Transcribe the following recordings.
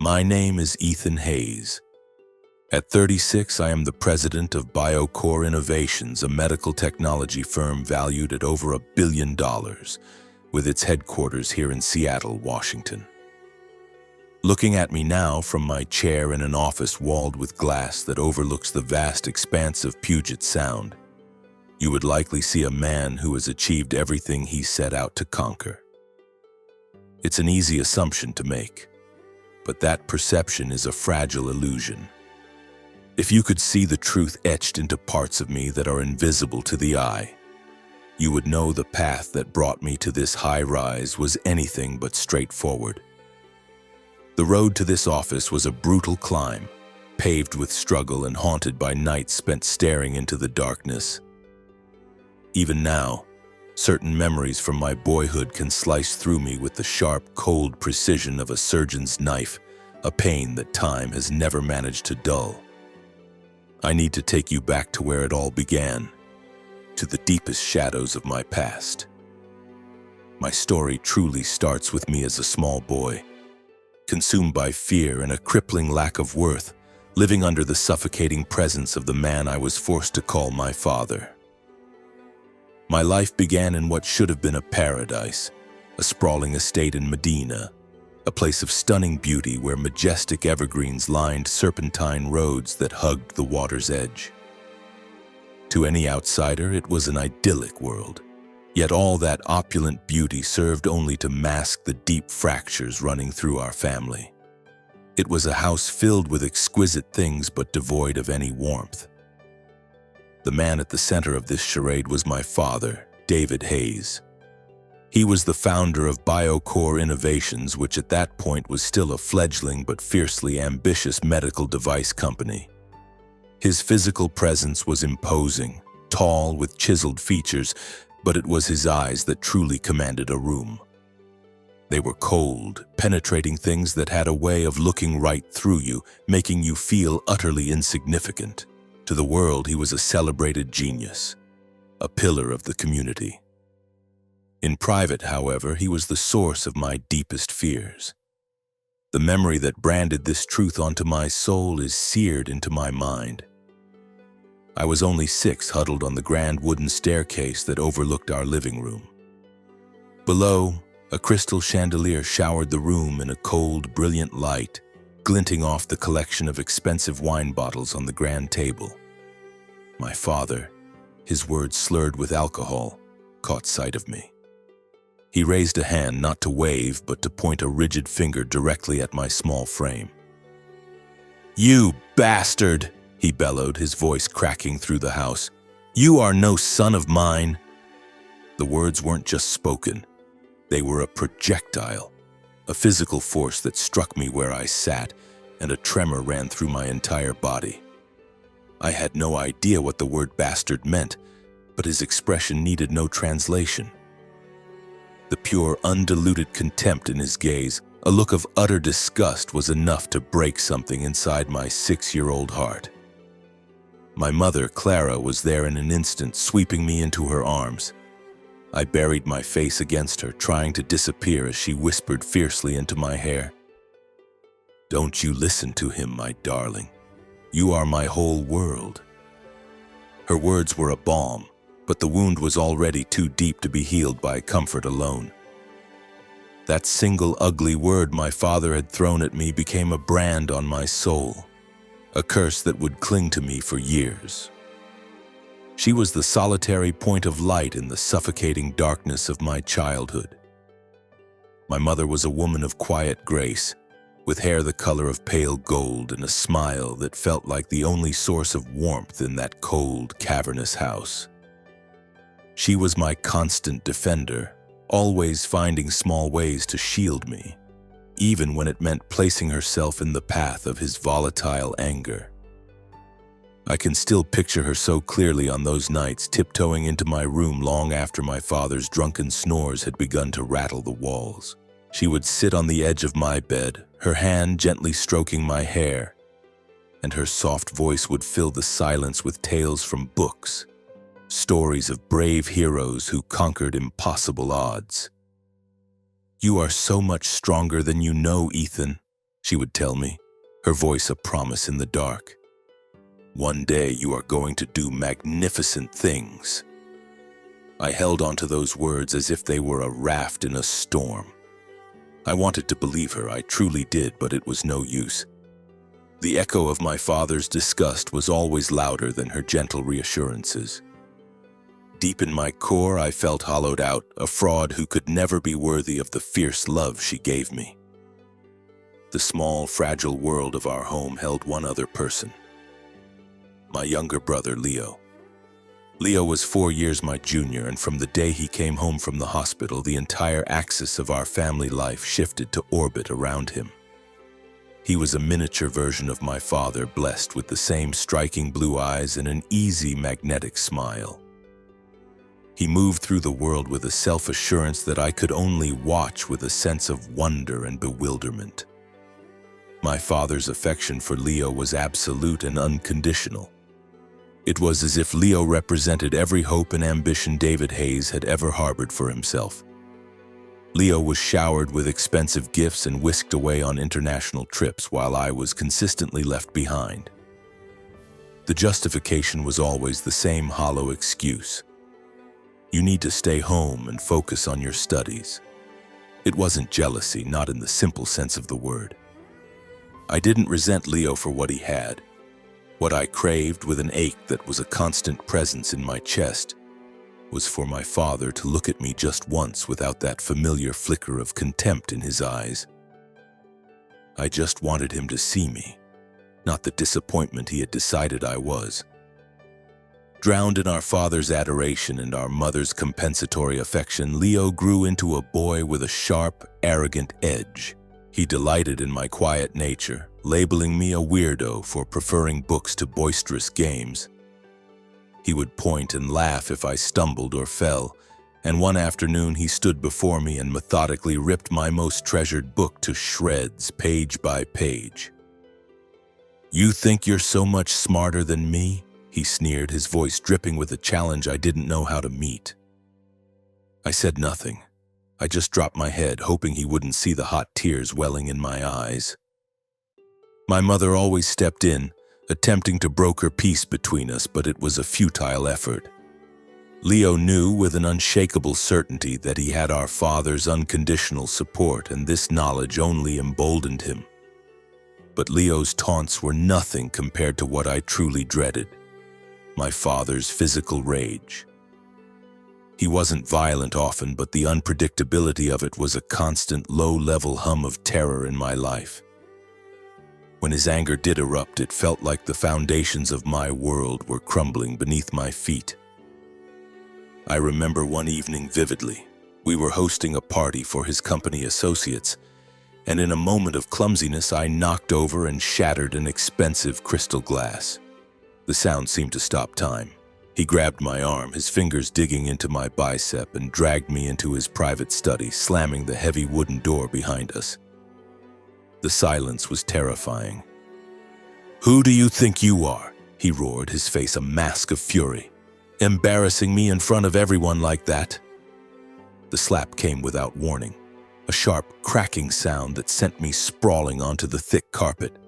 My name is Ethan Hayes. At 36, I am the president of BioCore Innovations, a medical technology firm valued at over $1 billion, with its headquarters here in Seattle, Washington. Looking at me now from my chair in an office walled with glass that overlooks the vast expanse of Puget Sound, you would likely see a man who has achieved everything he set out to conquer. It's an easy assumption to make, but that perception is a fragile illusion. If you could see the truth etched into parts of me that are invisible to the eye, you would know the path that brought me to this high rise was anything but straightforward. The road to this office was a brutal climb, paved with struggle and haunted by nights spent staring into the darkness. Even now, certain memories from my boyhood can slice through me with the sharp, cold precision of a surgeon's knife, a pain that time has never managed to dull. I need to take you back to where it all began, to the deepest shadows of my past. My story truly starts with me as a small boy, consumed by fear and a crippling lack of worth, living under the suffocating presence of the man I was forced to call my father. My life began in what should have been a paradise, a sprawling estate in Medina, a place of stunning beauty where majestic evergreens lined serpentine roads that hugged the water's edge. To any outsider, it was an idyllic world, yet all that opulent beauty served only to mask the deep fractures running through our family. It was a house filled with exquisite things but devoid of any warmth. The man at the center of this charade was my father, David Hayes. He was the founder of BioCore Innovations, which at that point was still a fledgling but fiercely ambitious medical device company. His physical presence was imposing, tall with chiseled features, but it was his eyes that truly commanded a room. They were cold, penetrating things that had a way of looking right through you, making you feel utterly insignificant. To the world, he was a celebrated genius, a pillar of the community. In private, however, he was the source of my deepest fears. The memory that branded this truth onto my soul is seared into my mind. I was only 6, huddled on the grand wooden staircase that overlooked our living room. Below, a crystal chandelier showered the room in a cold, brilliant light, glinting off the collection of expensive wine bottles on the grand table. My father, his words slurred with alcohol, caught sight of me. He raised a hand not to wave, but to point a rigid finger directly at my small frame. "You bastard!" he bellowed, his voice cracking through the house. "You are no son of mine!" The words weren't just spoken. They were a projectile, a physical force that struck me where I sat, and a tremor ran through my entire body. I had no idea what the word bastard meant, but his expression needed no translation. The pure, undiluted contempt in his gaze, a look of utter disgust, was enough to break something inside my 6-year-old heart. My mother, Clara, was there in an instant, sweeping me into her arms. I buried my face against her, trying to disappear as she whispered fiercely into my hair. "Don't you listen to him, my darling. You are my whole world." Her words were a balm, but the wound was already too deep to be healed by comfort alone. That single ugly word my father had thrown at me became a brand on my soul, a curse that would cling to me for years. She was the solitary point of light in the suffocating darkness of my childhood. My mother was a woman of quiet grace, with hair the color of pale gold and a smile that felt like the only source of warmth in that cold, cavernous house. She was my constant defender, always finding small ways to shield me, even when it meant placing herself in the path of his volatile anger. I can still picture her so clearly on those nights, tiptoeing into my room long after my father's drunken snores had begun to rattle the walls. She would sit on the edge of my bed, her hand gently stroking my hair, and her soft voice would fill the silence with tales from books, stories of brave heroes who conquered impossible odds. "You are so much stronger than you know, Ethan," she would tell me, her voice a promise in the dark. One day you are going to do magnificent things. I held onto those words as if they were a raft in a storm. I wanted to believe her, I truly did, but it was no use. The echo of my father's disgust was always louder than her gentle reassurances. Deep in my core, I felt hollowed out, a fraud who could never be worthy of the fierce love she gave me. The small, fragile world of our home held one other person. My younger brother, Leo. Leo was 4 years my junior, and from the day he came home from the hospital, the entire axis of our family life shifted to orbit around him. He was a miniature version of my father, blessed with the same striking blue eyes and an easy, magnetic smile. He moved through the world with a self-assurance that I could only watch with a sense of wonder and bewilderment. My father's affection for Leo was absolute and unconditional. It was as if Leo represented every hope and ambition David Hayes had ever harbored for himself. Leo was showered with expensive gifts and whisked away on international trips while I was consistently left behind. The justification was always the same hollow excuse. You need to stay home and focus on your studies. It wasn't jealousy, not in the simple sense of the word. I didn't resent Leo for what he had. What I craved with an ache that was a constant presence in my chest was for my father to look at me just once without that familiar flicker of contempt in his eyes. I just wanted him to see me, not the disappointment he had decided I was. Drowned in our father's adoration and our mother's compensatory affection, Leo grew into a boy with a sharp, arrogant edge. He delighted in my quiet nature, labeling me a weirdo for preferring books to boisterous games. He would point and laugh if I stumbled or fell, and one afternoon he stood before me and methodically ripped my most treasured book to shreds, page by page. "You think you're so much smarter than me?" he sneered, his voice dripping with a challenge I didn't know how to meet. I said nothing. I just dropped my head, hoping he wouldn't see the hot tears welling in my eyes. My mother always stepped in, attempting to broker peace between us, but it was a futile effort. Leo knew with an unshakable certainty that he had our father's unconditional support, and this knowledge only emboldened him. But Leo's taunts were nothing compared to what I truly dreaded: my father's physical rage. He wasn't violent often, but the unpredictability of it was a constant low-level hum of terror in my life. When his anger did erupt, it felt like the foundations of my world were crumbling beneath my feet. I remember one evening vividly. We were hosting a party for his company associates, and in a moment of clumsiness, I knocked over and shattered an expensive crystal glass. The sound seemed to stop time. He grabbed my arm, his fingers digging into my bicep, and dragged me into his private study, slamming the heavy wooden door behind us. The silence was terrifying. "Who do you think you are?" he roared, his face a mask of fury. "Embarrassing me in front of everyone like that?" The slap came without warning, a sharp, cracking sound that sent me sprawling onto the thick carpet.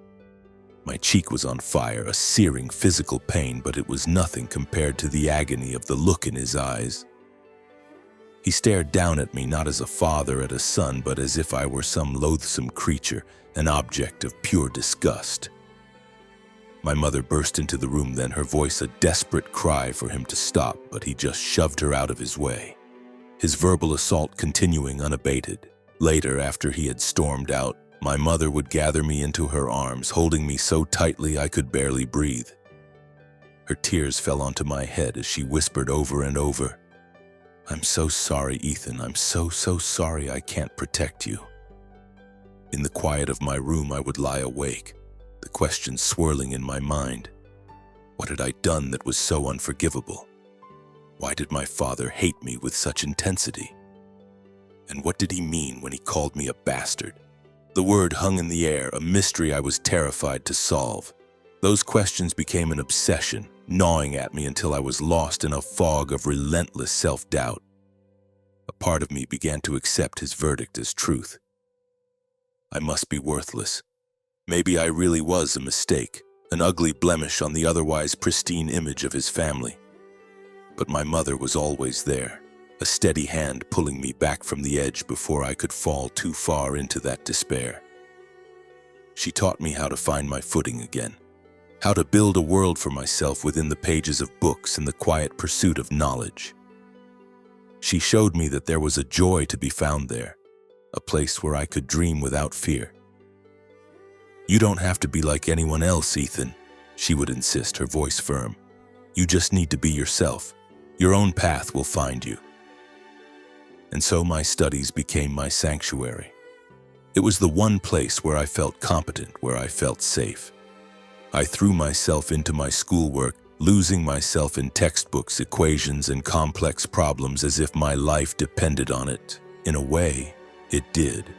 My cheek was on fire, a searing physical pain, but it was nothing compared to the agony of the look in his eyes. He stared down at me not as a father at a son, but as if I were some loathsome creature, an object of pure disgust. My mother burst into the room then, her voice a desperate cry for him to stop, but he just shoved her out of his way, his verbal assault continuing unabated. Later, after he had stormed out, my mother would gather me into her arms, holding me so tightly I could barely breathe. Her tears fell onto my head as she whispered over and over, "I'm so sorry, Ethan. I'm so sorry I can't protect you." In the quiet of my room, I would lie awake, the questions swirling in my mind. What had I done that was so unforgivable? Why did my father hate me with such intensity? And what did he mean when he called me a bastard? The word hung in the air, a mystery I was terrified to solve. Those questions became an obsession, gnawing at me until I was lost in a fog of relentless self-doubt. A part of me began to accept his verdict as truth. I must be worthless, Maybe I really was a mistake, an ugly blemish on the otherwise pristine image of his family. But my mother was always there, a steady hand pulling me back from the edge before I could fall too far into that despair. She taught me how to find my footing again, how to build a world for myself within the pages of books and the quiet pursuit of knowledge. She showed me that there was a joy to be found there, a place where I could dream without fear. "You don't have to be like anyone else, Ethan," she would insist, her voice firm. "You just need to be yourself. Your own path will find you." And so my studies became my sanctuary. It was the one place where I felt competent, where I felt safe. I threw myself into my schoolwork, losing myself in textbooks, equations, and complex problems as if my life depended on it. In a way, it did.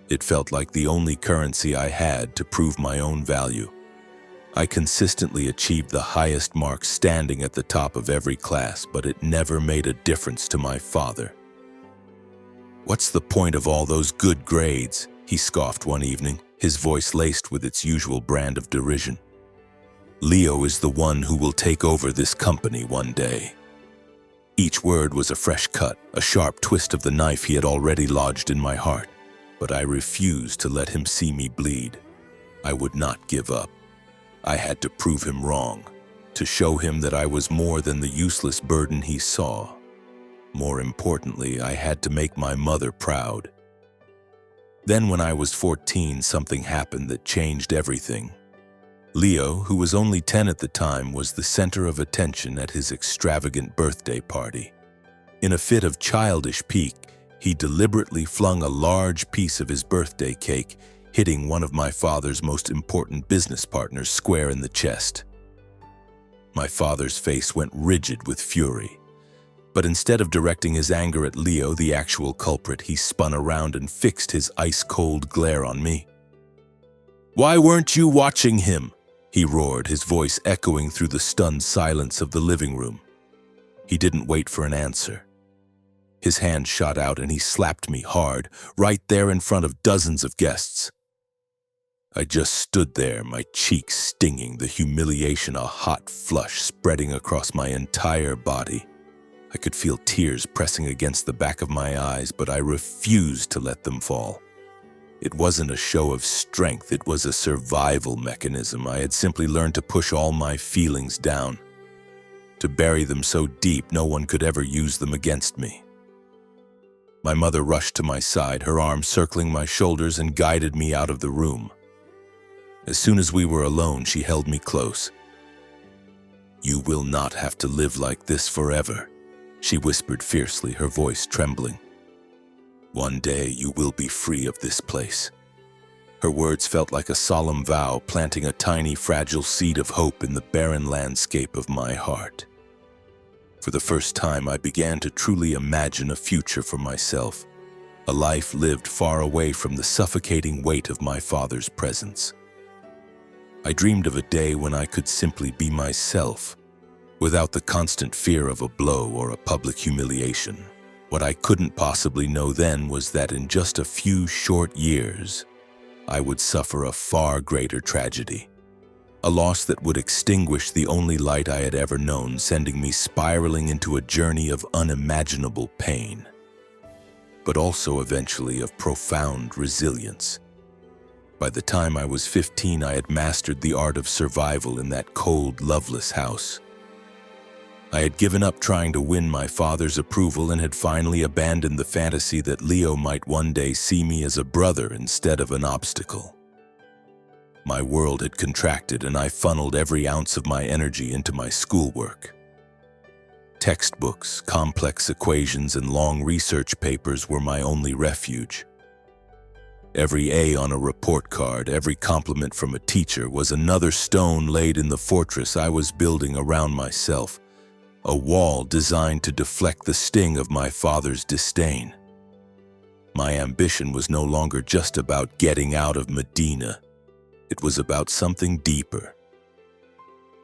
It felt like the only currency I had to prove my own value. I consistently achieved the highest marks, standing at the top of every class, but it never made a difference to my father. "What's the point of all those good grades?" he scoffed one evening, his voice laced with its usual brand of derision. "Leo is the one who will take over this company one day." Each word was a fresh cut, a sharp twist of the knife he had already lodged in my heart. But I refused to let him see me bleed. I would not give up. I had to prove him wrong, to show him that I was more than the useless burden he saw. More importantly, I had to make my mother proud. Then when I was 14, something happened that changed everything. Leo, who was only 10 at the time, was the center of attention at his extravagant birthday party. In a fit of childish pique, he deliberately flung a large piece of his birthday cake, hitting one of my father's most important business partners square in the chest. My father's face went rigid with fury. But instead of directing his anger at Leo, the actual culprit, he spun around and fixed his ice-cold glare on me. "Why weren't you watching him?" he roared, his voice echoing through the stunned silence of the living room. He didn't wait for an answer. His hand shot out and he slapped me hard, right there in front of dozens of guests. I just stood there, my cheeks stinging, the humiliation a hot flush spreading across my entire body. I could feel tears pressing against the back of my eyes, but I refused to let them fall. It wasn't a show of strength, it was a survival mechanism. I had simply learned to push all my feelings down, to bury them so deep no one could ever use them against me. My mother rushed to my side, her arm circling my shoulders, and guided me out of the room. As soon as we were alone, she held me close. "You will not have to live like this forever," she whispered fiercely, her voice trembling. "One day you will be free of this place." Her words felt like a solemn vow, planting a tiny, fragile seed of hope in the barren landscape of my heart. For the first time, I began to truly imagine a future for myself, a life lived far away from the suffocating weight of my father's presence. I dreamed of a day when I could simply be myself, without the constant fear of a blow or a public humiliation. What I couldn't possibly know then was that in just a few short years, I would suffer a far greater tragedy. A loss that would extinguish the only light I had ever known, sending me spiraling into a journey of unimaginable pain, but also eventually of profound resilience. By the time I was 15, I had mastered the art of survival in that cold, loveless house. I had given up trying to win my father's approval and had finally abandoned the fantasy that Leo might one day see me as a brother instead of an obstacle. My world had contracted and I funneled every ounce of my energy into my schoolwork. Textbooks, complex equations, and long research papers were my only refuge. Every A on a report card, every compliment from a teacher was another stone laid in the fortress I was building around myself, a wall designed to deflect the sting of my father's disdain. My ambition was no longer just about getting out of Medina. It was about something deeper.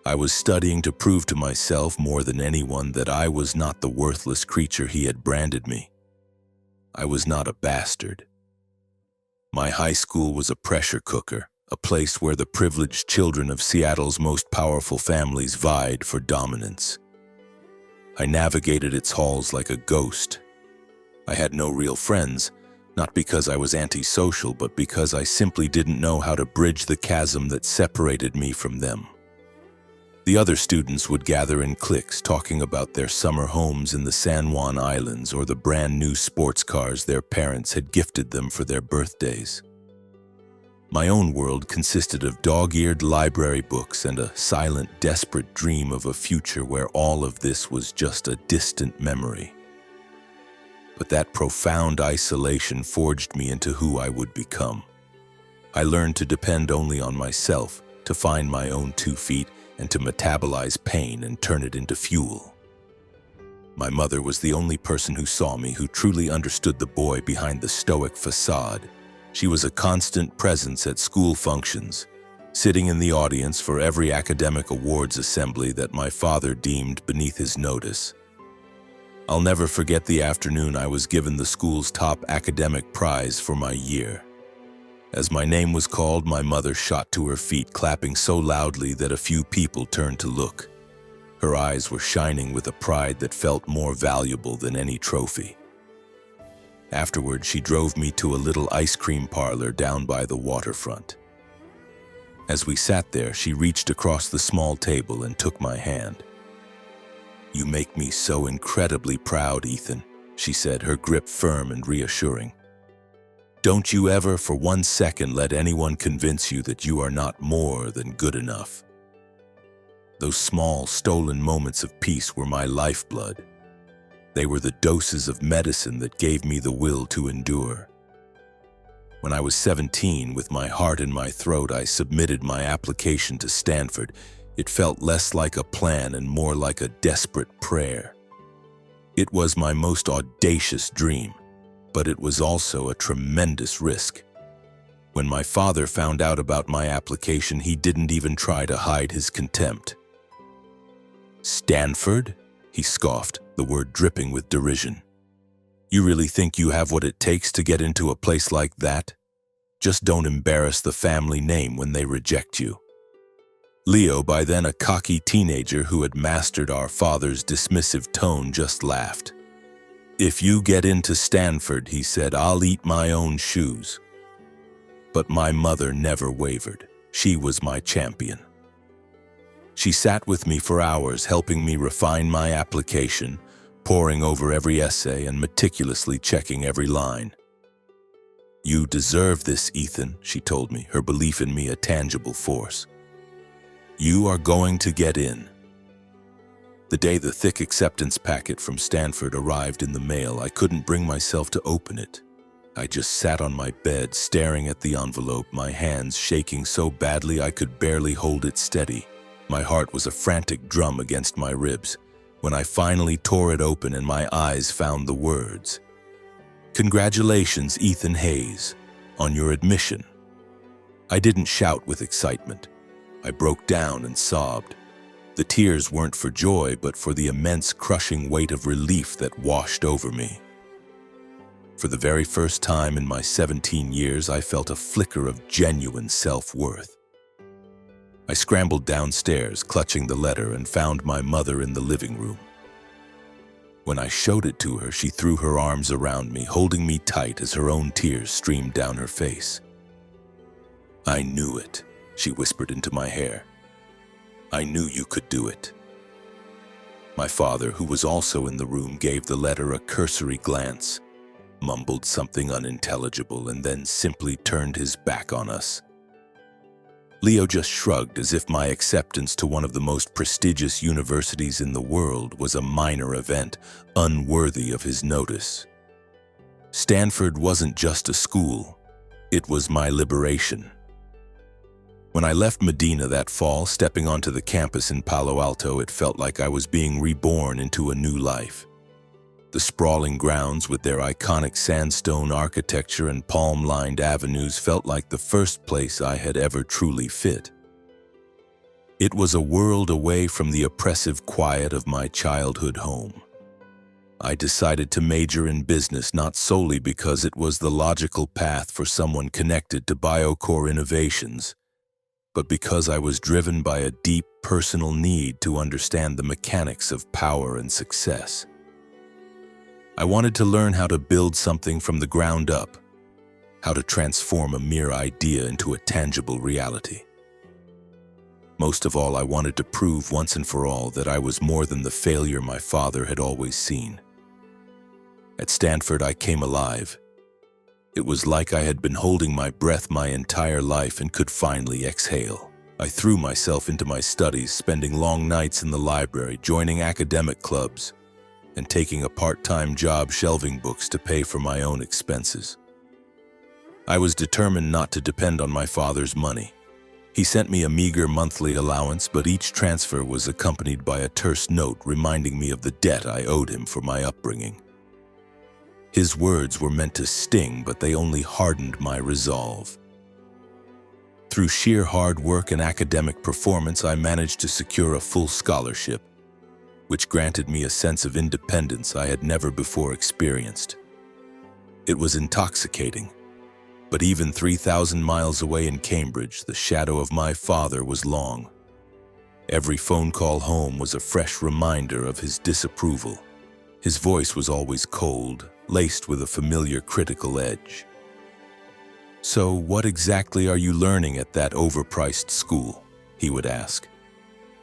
I was studying to prove to myself more than anyone that I was not the worthless creature he had branded me. I was not a bastard. My high school was a pressure cooker, a place where the privileged children of Seattle's most powerful families vied for dominance. I navigated its halls like a ghost. I had no real friends, not because I was antisocial, but because I simply didn't know how to bridge the chasm that separated me from them. The other students would gather in cliques talking about their summer homes in the San Juan Islands or the brand new sports cars their parents had gifted them for their birthdays. My own world consisted of dog-eared library books and a silent, desperate dream of a future where all of this was just a distant memory. But that profound isolation forged me into who I would become. I learned to depend only on myself, to find my own 2 feet, and to metabolize pain and turn it into fuel. My mother was the only person who saw me, who truly understood the boy behind the stoic facade. She was a constant presence at school functions, sitting in the audience for every academic awards assembly that my father deemed beneath his notice. I'll never forget the afternoon I was given the school's top academic prize for my year. As my name was called, my mother shot to her feet, clapping so loudly that a few people turned to look. Her eyes were shining with a pride that felt more valuable than any trophy. Afterward, she drove me to a little ice cream parlor down by the waterfront. As we sat there, she reached across the small table and took my hand. "You make me so incredibly proud, Ethan," she said, her grip firm and reassuring. "Don't you ever for 1 second let anyone convince you that you are not more than good enough." Those small, stolen moments of peace were my lifeblood. They were the doses of medicine that gave me the will to endure. When I was 17, with my heart in my throat, I submitted my application to Stanford. It felt less like a plan and more like a desperate prayer. It was my most audacious dream, but it was also a tremendous risk. When my father found out about my application, he didn't even try to hide his contempt. "Stanford?" he scoffed, the word dripping with derision. "You really think you have what it takes to get into a place like that? Just don't embarrass the family name when they reject you." Leo, by then a cocky teenager who had mastered our father's dismissive tone, just laughed. "If you get into Stanford," he said, "I'll eat my own shoes." But my mother never wavered. She was my champion. She sat with me for hours, helping me refine my application, poring over every essay and meticulously checking every line. "You deserve this, Ethan," she told me, her belief in me a tangible force. "You are going to get in." The day the thick acceptance packet from Stanford arrived in the mail, I couldn't bring myself to open it. I just sat on my bed, staring at the envelope, my hands shaking so badly I could barely hold it steady. My heart was a frantic drum against my ribs when I finally tore it open and my eyes found the words, "Congratulations, Ethan Hayes, on your admission." I didn't shout with excitement. I broke down and sobbed. The tears weren't for joy, but for the immense, crushing weight of relief that washed over me. For the very first time in my 17 years, I felt a flicker of genuine self-worth. I scrambled downstairs, clutching the letter, and found my mother in the living room. When I showed it to her, she threw her arms around me, holding me tight as her own tears streamed down her face. "I knew it," she whispered into my hair. "I knew you could do it." My father, who was also in the room, gave the letter a cursory glance, mumbled something unintelligible, and then simply turned his back on us. Leo just shrugged, as if my acceptance to one of the most prestigious universities in the world was a minor event, unworthy of his notice. Stanford wasn't just a school, it was my liberation. When I left Medina that fall, stepping onto the campus in Palo Alto, it felt like I was being reborn into a new life. The sprawling grounds with their iconic sandstone architecture and palm-lined avenues felt like the first place I had ever truly fit. It was a world away from the oppressive quiet of my childhood home. I decided to major in business not solely because it was the logical path for someone connected to BioCore Innovations, but because I was driven by a deep personal need to understand the mechanics of power and success. I wanted to learn how to build something from the ground up, how to transform a mere idea into a tangible reality. Most of all, I wanted to prove once and for all that I was more than the failure my father had always seen. At Stanford, I came alive. It was like I had been holding my breath my entire life and could finally exhale. I threw myself into my studies, spending long nights in the library, joining academic clubs, and taking a part-time job shelving books to pay for my own expenses. I was determined not to depend on my father's money. He sent me a meager monthly allowance, but each transfer was accompanied by a terse note reminding me of the debt I owed him for my upbringing. His words were meant to sting, but they only hardened my resolve. Through sheer hard work and academic performance, I managed to secure a full scholarship, which granted me a sense of independence I had never before experienced. It was intoxicating, but even 3,000 miles away in Cambridge, the shadow of my father was long. Every phone call home was a fresh reminder of his disapproval. His voice was always cold, laced with a familiar critical edge. "So what exactly are you learning at that overpriced school?" he would ask,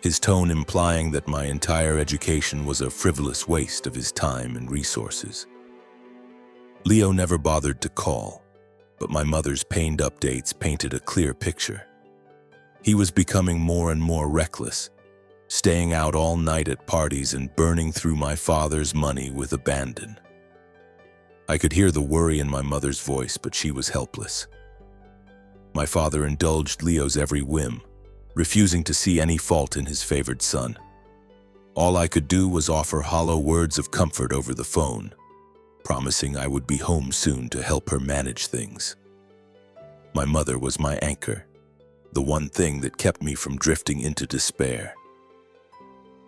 his tone implying that my entire education was a frivolous waste of his time and resources. Leo never bothered to call, but my mother's pained updates painted a clear picture. He was becoming more and more reckless, staying out all night at parties and burning through my father's money with abandon. I could hear the worry in my mother's voice, but she was helpless. My father indulged Leo's every whim, refusing to see any fault in his favored son. All I could do was offer hollow words of comfort over the phone, promising I would be home soon to help her manage things. My mother was my anchor, the one thing that kept me from drifting into despair.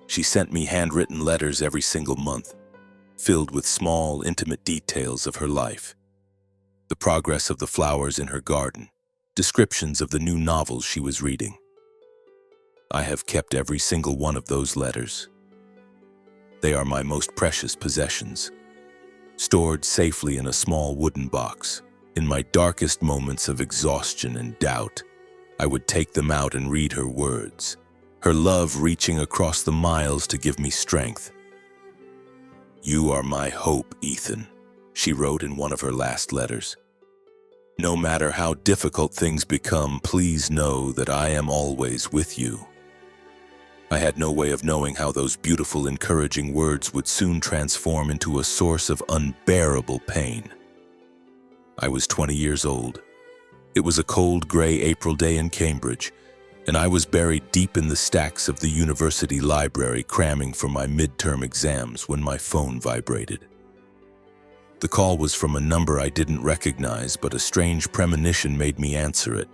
She sent me handwritten letters every single month, filled with small, intimate details of her life. The progress of the flowers in her garden, descriptions of the new novels she was reading. I have kept every single one of those letters. They are my most precious possessions, stored safely in a small wooden box. In my darkest moments of exhaustion and doubt, I would take them out and read her words, her love reaching across the miles to give me strength. "You are my hope, Ethan," she wrote in one of her last letters. "No matter how difficult things become, please know that I am always with you." I had no way of knowing how those beautiful, encouraging words would soon transform into a source of unbearable pain. I was 20 years old. It was a cold, gray April day in Cambridge, and I was buried deep in the stacks of the university library cramming for my midterm exams when my phone vibrated. The call was from a number I didn't recognize, but a strange premonition made me answer it.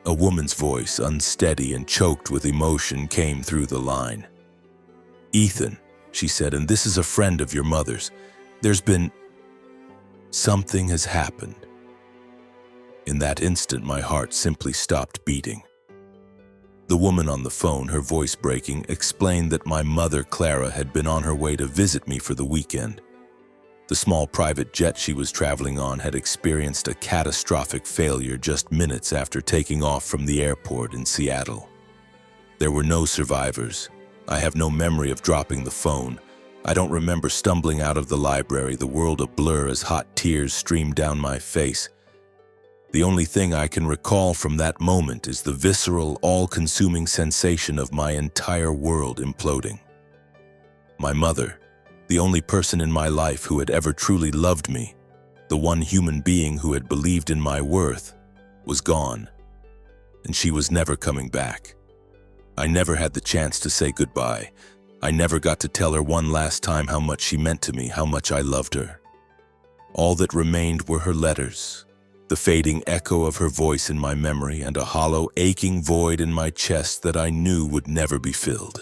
A woman's voice, unsteady and choked with emotion, came through the line. "Ethan," she said, "and this is a friend of your mother's. Something has happened." In that instant, my heart simply stopped beating. The woman on the phone, her voice breaking, explained that my mother, Clara, had been on her way to visit me for the weekend. The small private jet she was traveling on had experienced a catastrophic failure just minutes after taking off from the airport in Seattle. There were no survivors. I have no memory of dropping the phone. I don't remember stumbling out of the library, the world a blur as hot tears streamed down my face. The only thing I can recall from that moment is the visceral, all-consuming sensation of my entire world imploding. My mother, the only person in my life who had ever truly loved me, the one human being who had believed in my worth, was gone, and she was never coming back. I never had the chance to say goodbye. I never got to tell her one last time how much she meant to me, how much I loved her. All that remained were her letters, the fading echo of her voice in my memory, and a hollow, aching void in my chest that I knew would never be filled.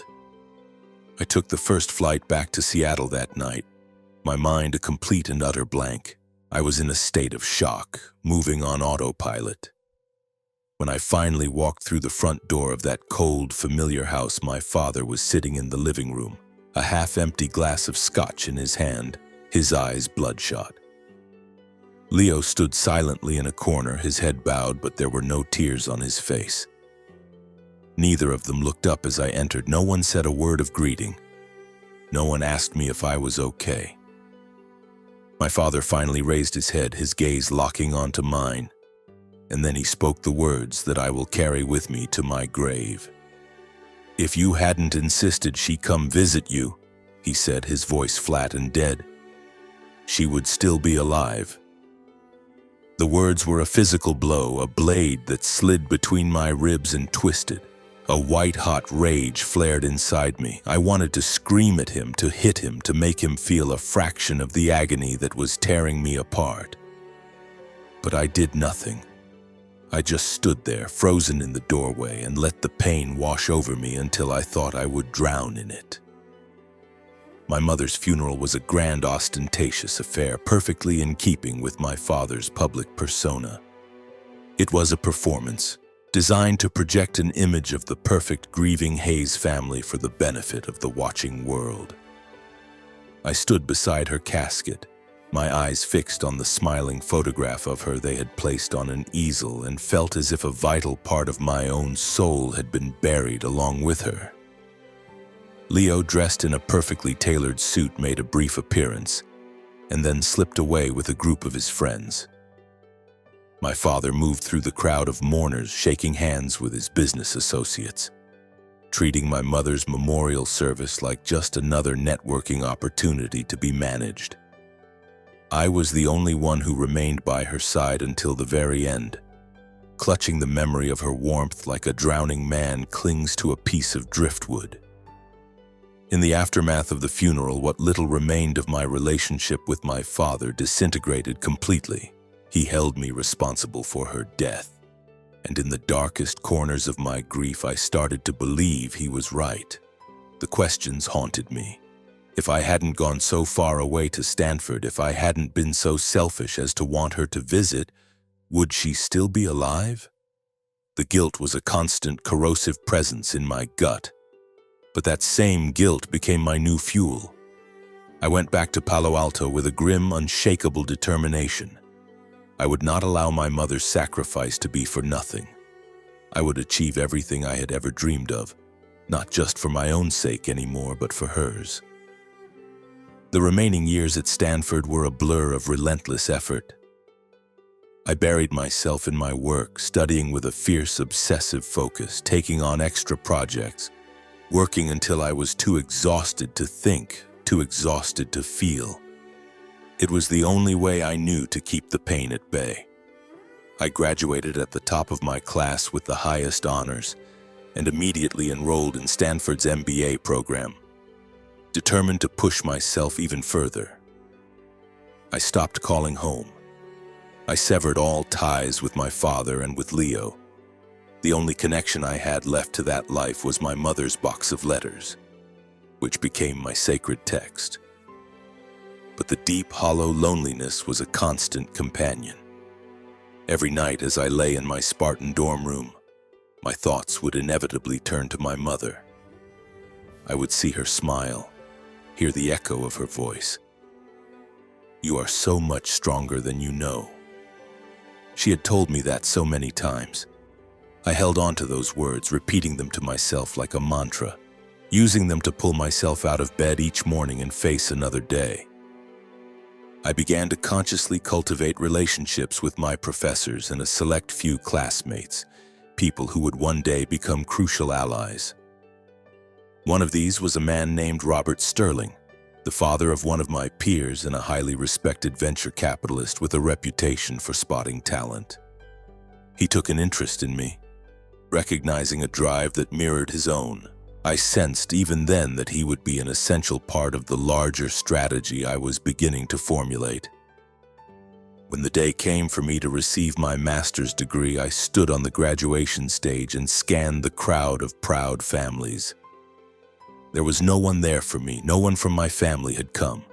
I took the first flight back to Seattle that night, my mind a complete and utter blank. I was in a state of shock, moving on autopilot. When I finally walked through the front door of that cold, familiar house, my father was sitting in the living room, a half-empty glass of scotch in his hand, his eyes bloodshot. Leo stood silently in a corner, his head bowed, but there were no tears on his face. Neither of them looked up as I entered. No one said a word of greeting. No one asked me if I was okay. My father finally raised his head, his gaze locking onto mine, and then he spoke the words that I will carry with me to my grave. "If you hadn't insisted she come visit you," he said, his voice flat and dead, "she would still be alive." The words were a physical blow, a blade that slid between my ribs and twisted. A white-hot rage flared inside me. I wanted to scream at him, to hit him, to make him feel a fraction of the agony that was tearing me apart. But I did nothing. I just stood there, frozen in the doorway, and let the pain wash over me until I thought I would drown in it. My mother's funeral was a grand, ostentatious affair, perfectly in keeping with my father's public persona. It was a performance, designed to project an image of the perfect grieving Hayes family for the benefit of the watching world. I stood beside her casket, my eyes fixed on the smiling photograph of her they had placed on an easel, and felt as if a vital part of my own soul had been buried along with her. Leo, dressed in a perfectly tailored suit, made a brief appearance, and then slipped away with a group of his friends. My father moved through the crowd of mourners, shaking hands with his business associates, treating my mother's memorial service like just another networking opportunity to be managed. I was the only one who remained by her side until the very end, clutching the memory of her warmth like a drowning man clings to a piece of driftwood. In the aftermath of the funeral, what little remained of my relationship with my father disintegrated completely. He held me responsible for her death, and in the darkest corners of my grief, I started to believe he was right. The questions haunted me. If I hadn't gone so far away to Stanford, if I hadn't been so selfish as to want her to visit, would she still be alive? The guilt was a constant, corrosive presence in my gut, but that same guilt became my new fuel. I went back to Palo Alto with a grim, unshakable determination. I would not allow my mother's sacrifice to be for nothing. I would achieve everything I had ever dreamed of, not just for my own sake anymore, but for hers. The remaining years at Stanford were a blur of relentless effort. I buried myself in my work, studying with a fierce, obsessive focus, taking on extra projects, working until I was too exhausted to think, too exhausted to feel. It was the only way I knew to keep the pain at bay. I graduated at the top of my class with the highest honors and immediately enrolled in Stanford's MBA program, determined to push myself even further. I stopped calling home. I severed all ties with my father and with Leo. The only connection I had left to that life was my mother's box of letters, which became my sacred text. But the deep, hollow loneliness was a constant companion. Every night as I lay in my Spartan dorm room, my thoughts would inevitably turn to my mother. I would see her smile, hear the echo of her voice. "You are so much stronger than you know." She had told me that so many times. I held on to those words, repeating them to myself like a mantra, using them to pull myself out of bed each morning and face another day. I began to consciously cultivate relationships with my professors and a select few classmates, people who would one day become crucial allies. One of these was a man named Robert Sterling, the father of one of my peers and a highly respected venture capitalist with a reputation for spotting talent. He took an interest in me, recognizing a drive that mirrored his own. I sensed even then that he would be an essential part of the larger strategy I was beginning to formulate. When the day came for me to receive my master's degree, I stood on the graduation stage and scanned the crowd of proud families. There was no one there for me. No one from my family had come.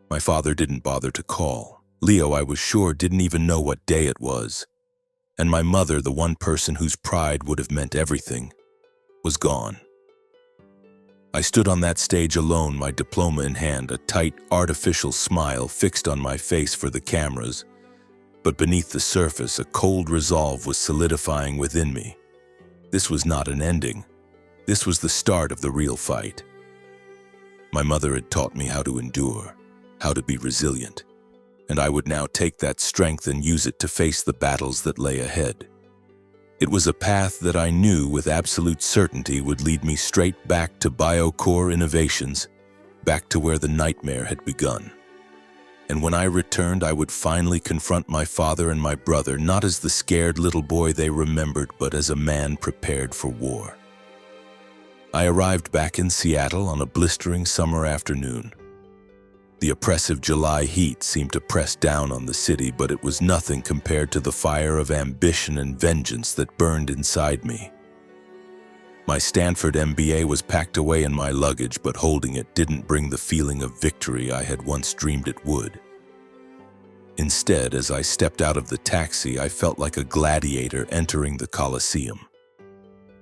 My father didn't bother to call. Leo, I was sure, didn't even know what day it was. And my mother, the one person whose pride would have meant everything, was gone. I stood on that stage alone, my diploma in hand, a tight, artificial smile fixed on my face for the cameras. But beneath the surface, a cold resolve was solidifying within me. This was not an ending. This was the start of the real fight. My mother had taught me how to endure, how to be resilient, and I would now take that strength and use it to face the battles that lay ahead. It was a path that I knew with absolute certainty would lead me straight back to BioCore Innovations, back to where the nightmare had begun. And when I returned, I would finally confront my father and my brother, not as the scared little boy they remembered, but as a man prepared for war. I arrived back in Seattle on a blistering summer afternoon. The oppressive July heat seemed to press down on the city, but it was nothing compared to the fire of ambition and vengeance that burned inside me. My Stanford MBA was packed away in my luggage, but holding it didn't bring the feeling of victory I had once dreamed it would. Instead, as I stepped out of the taxi, I felt like a gladiator entering the Colosseum.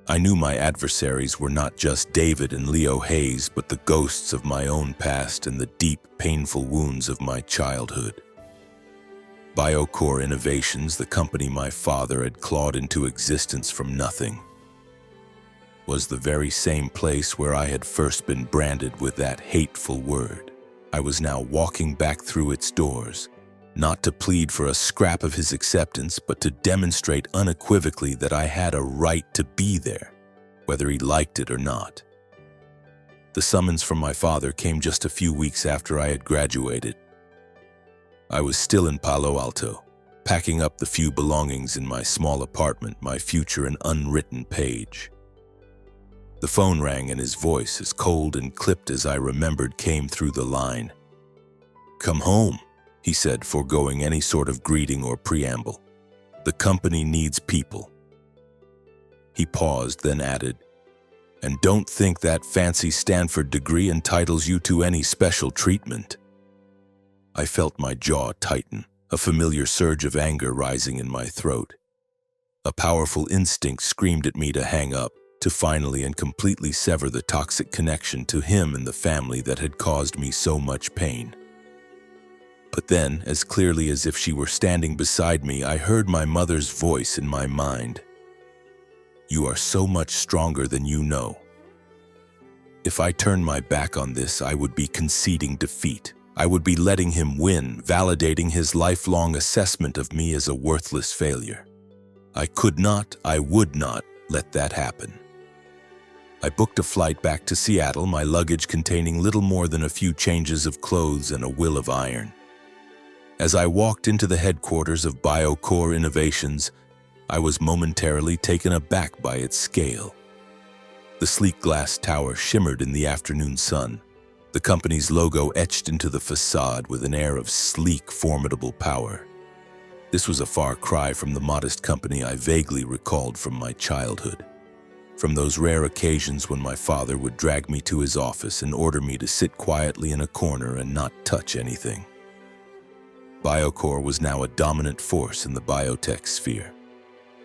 I knew my adversaries were not just David and Leo Hayes, but the ghosts of my own past and the deep, painful wounds of my childhood. BioCore Innovations, the company my father had clawed into existence from nothing, was the very same place where I had first been branded with that hateful word. I was now walking back through its doors, not to plead for a scrap of his acceptance, but to demonstrate unequivocally that I had a right to be there, whether he liked it or not. The summons from my father came just a few weeks after I had graduated. I was still in Palo Alto, packing up the few belongings in my small apartment, my future an unwritten page. The phone rang and his voice, as cold and clipped as I remembered, came through the line. "Come home," he said, foregoing any sort of greeting or preamble. "The company needs people." He paused, then added, "And don't think that fancy Stanford degree entitles you to any special treatment." I felt my jaw tighten, a familiar surge of anger rising in my throat. A powerful instinct screamed at me to hang up, to finally and completely sever the toxic connection to him and the family that had caused me so much pain. But then, as clearly as if she were standing beside me, I heard my mother's voice in my mind. "You are so much stronger than you know." If I turned my back on this, I would be conceding defeat. I would be letting him win, validating his lifelong assessment of me as a worthless failure. I would not let that happen. I booked a flight back to Seattle, my luggage containing little more than a few changes of clothes and a will of iron. As I walked into the headquarters of BioCore Innovations, I was momentarily taken aback by its scale. The sleek glass tower shimmered in the afternoon sun, the company's logo etched into the facade with an air of sleek, formidable power. This was a far cry from the modest company I vaguely recalled from my childhood, from those rare occasions when my father would drag me to his office and order me to sit quietly in a corner and not touch anything. BioCore was now a dominant force in the biotech sphere.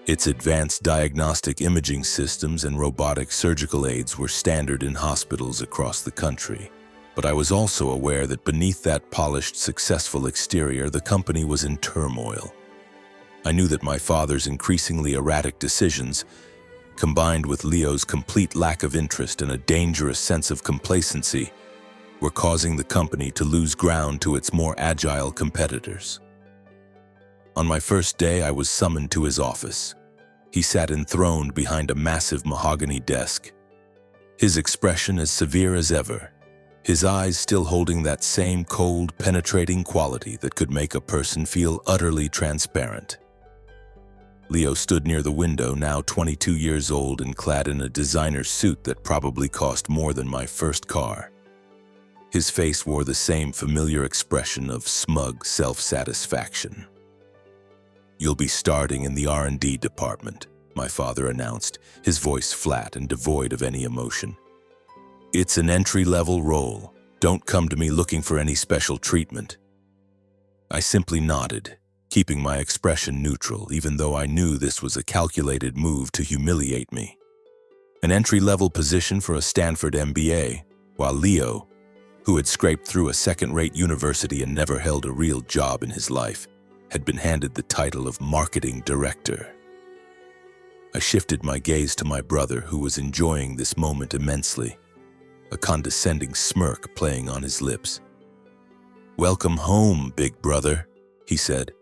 Its advanced diagnostic imaging systems and robotic surgical aids were standard in hospitals across the country. But I was also aware that beneath that polished, successful exterior, the company was in turmoil. I knew that my father's increasingly erratic decisions, combined with Leo's complete lack of interest and a dangerous sense of complacency, were causing the company to lose ground to its more agile competitors. On my first day, I was summoned to his office. He sat enthroned behind a massive mahogany desk, his expression as severe as ever, his eyes still holding that same cold, penetrating quality that could make a person feel utterly transparent. Leo stood near the window, now 22 years old and clad in a designer suit that probably cost more than my first car. His face wore the same familiar expression of smug self-satisfaction. "You'll be starting in the R&D department," my father announced, his voice flat and devoid of any emotion. "It's an entry-level role. Don't come to me looking for any special treatment." I simply nodded, keeping my expression neutral, even though I knew this was a calculated move to humiliate me. An entry-level position for a Stanford MBA, while Leo, who had scraped through a second-rate university and never held a real job in his life, had been handed the title of marketing director. I shifted my gaze to my brother, who was enjoying this moment immensely, a condescending smirk playing on his lips. "Welcome home, big brother," he said,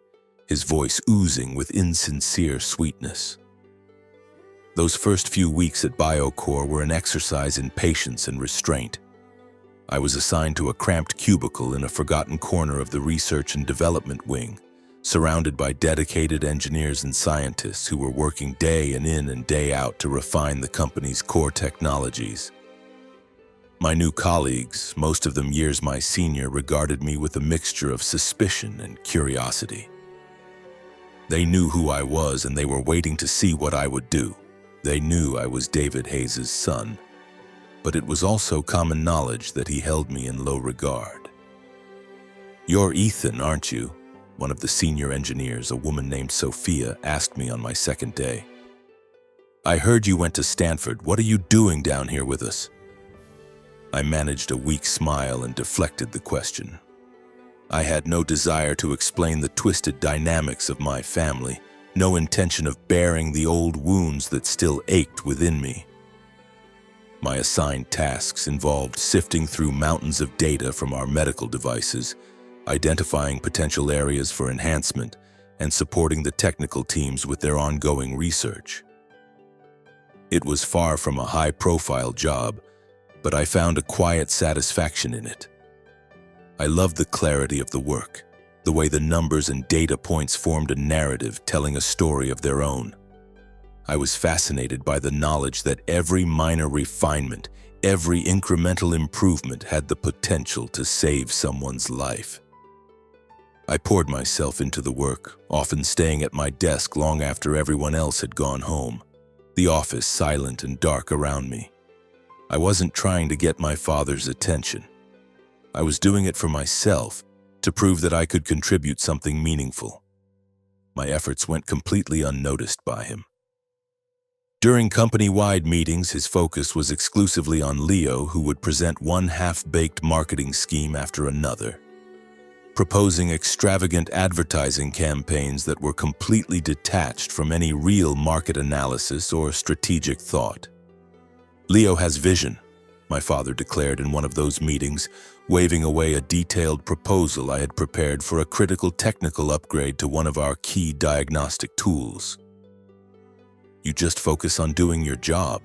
his voice oozing with insincere sweetness. Those first few weeks at BioCore were an exercise in patience and restraint. I was assigned to a cramped cubicle in a forgotten corner of the research and development wing, surrounded by dedicated engineers and scientists who were working day in and day out to refine the company's core technologies. My new colleagues, most of them years my senior, regarded me with a mixture of suspicion and curiosity. They knew who I was, and they were waiting to see what I would do. They knew I was David Hayes' son, but it was also common knowledge that he held me in low regard. "You're Ethan, aren't you?" One of the senior engineers, a woman named Sophia, asked me on my second day. "I heard you went to Stanford. What are you doing down here with us?" I managed a weak smile and deflected the question. I had no desire to explain the twisted dynamics of my family, no intention of bearing the old wounds that still ached within me. My assigned tasks involved sifting through mountains of data from our medical devices, identifying potential areas for enhancement, and supporting the technical teams with their ongoing research. It was far from a high-profile job, but I found a quiet satisfaction in it. I loved the clarity of the work, the way the numbers and data points formed a narrative telling a story of their own. I was fascinated by the knowledge that every minor refinement, every incremental improvement had the potential to save someone's life. I poured myself into the work, often staying at my desk long after everyone else had gone home, the office silent and dark around me. I wasn't trying to get my father's attention. I was doing it for myself, to prove that I could contribute something meaningful. My efforts went completely unnoticed by him. During company-wide meetings, his focus was exclusively on Leo, who would present one half-baked marketing scheme after another, proposing extravagant advertising campaigns that were completely detached from any real market analysis or strategic thought. "Leo has vision," my father declared in one of those meetings, waving away a detailed proposal I had prepared for a critical technical upgrade to one of our key diagnostic tools. "You just focus on doing your job."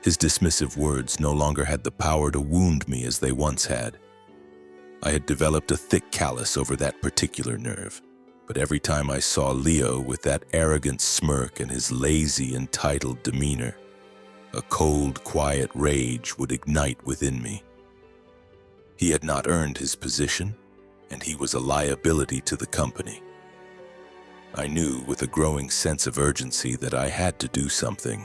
His dismissive words no longer had the power to wound me as they once had. I had developed a thick callus over that particular nerve, but every time I saw Leo with that arrogant smirk and his lazy, entitled demeanor, a cold, quiet rage would ignite within me. He had not earned his position, and he was a liability to the company. I knew with a growing sense of urgency that I had to do something.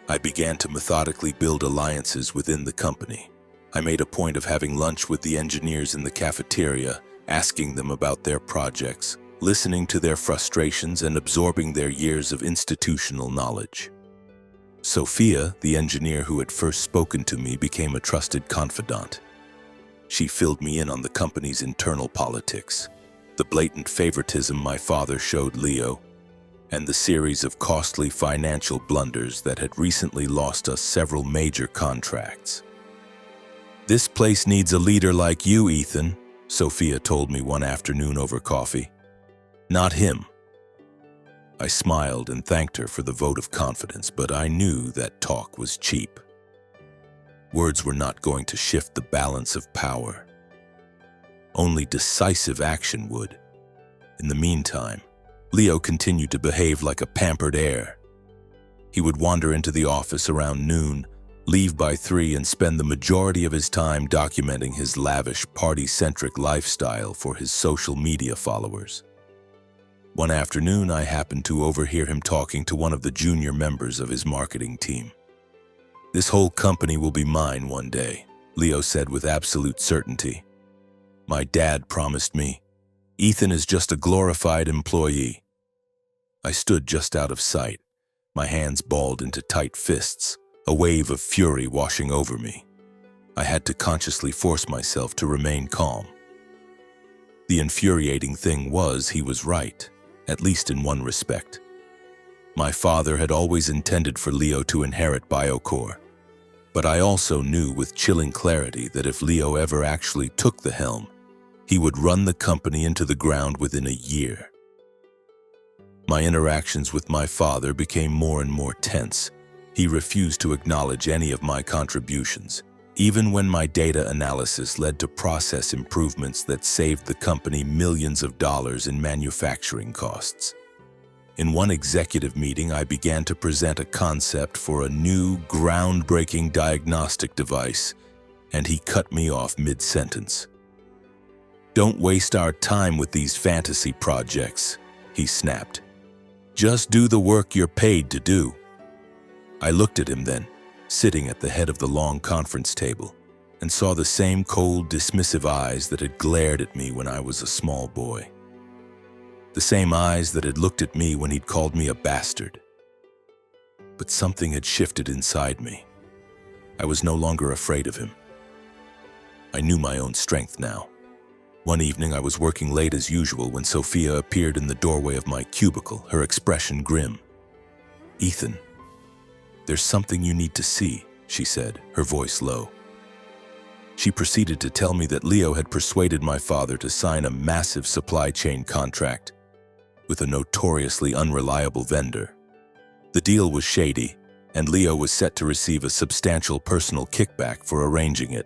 I began to methodically build alliances within the company. I made a point of having lunch with the engineers in the cafeteria, asking them about their projects, listening to their frustrations, and absorbing their years of institutional knowledge. Sophia, the engineer who had first spoken to me, became a trusted confidant. She filled me in on the company's internal politics, the blatant favoritism my father showed Leo, and the series of costly financial blunders that had recently lost us several major contracts. "This place needs a leader like you, Ethan," Sophia told me one afternoon over coffee. "Not him." I smiled and thanked her for the vote of confidence, but I knew that talk was cheap. Words were not going to shift the balance of power. Only decisive action would. In the meantime, Leo continued to behave like a pampered heir. He would wander into the office around noon, leave by 3, and spend the majority of his time documenting his lavish, party-centric lifestyle for his social media followers. One afternoon, I happened to overhear him talking to one of the junior members of his marketing team. "This whole company will be mine one day," Leo said with absolute certainty. "My dad promised me." Ethan is just a glorified employee. I stood just out of sight, my hands balled into tight fists, a wave of fury washing over me. I had to consciously force myself to remain calm. The infuriating thing was he was right, at least in one respect. My father had always intended for Leo to inherit BioCore, but I also knew with chilling clarity that if Leo ever actually took the helm, he would run the company into the ground within a year. My interactions with my father became more and more tense. He refused to acknowledge any of my contributions, even when my data analysis led to process improvements that saved the company millions of dollars in manufacturing costs. In one executive meeting, I began to present a concept for a new, groundbreaking diagnostic device, and he cut me off mid-sentence. "Don't waste our time with these fantasy projects," he snapped. "Just do the work you're paid to do." I looked at him then, sitting at the head of the long conference table, and saw the same cold, dismissive eyes that had glared at me when I was a small boy. The same eyes that had looked at me when he'd called me a bastard. But something had shifted inside me. I was no longer afraid of him. I knew my own strength now. One evening I was working late as usual when Sophia appeared in the doorway of my cubicle, her expression grim. "Ethan, there's something you need to see," she said, her voice low. She proceeded to tell me that Leo had persuaded my father to sign a massive supply chain contract with a notoriously unreliable vendor. The deal was shady, and Leo was set to receive a substantial personal kickback for arranging it.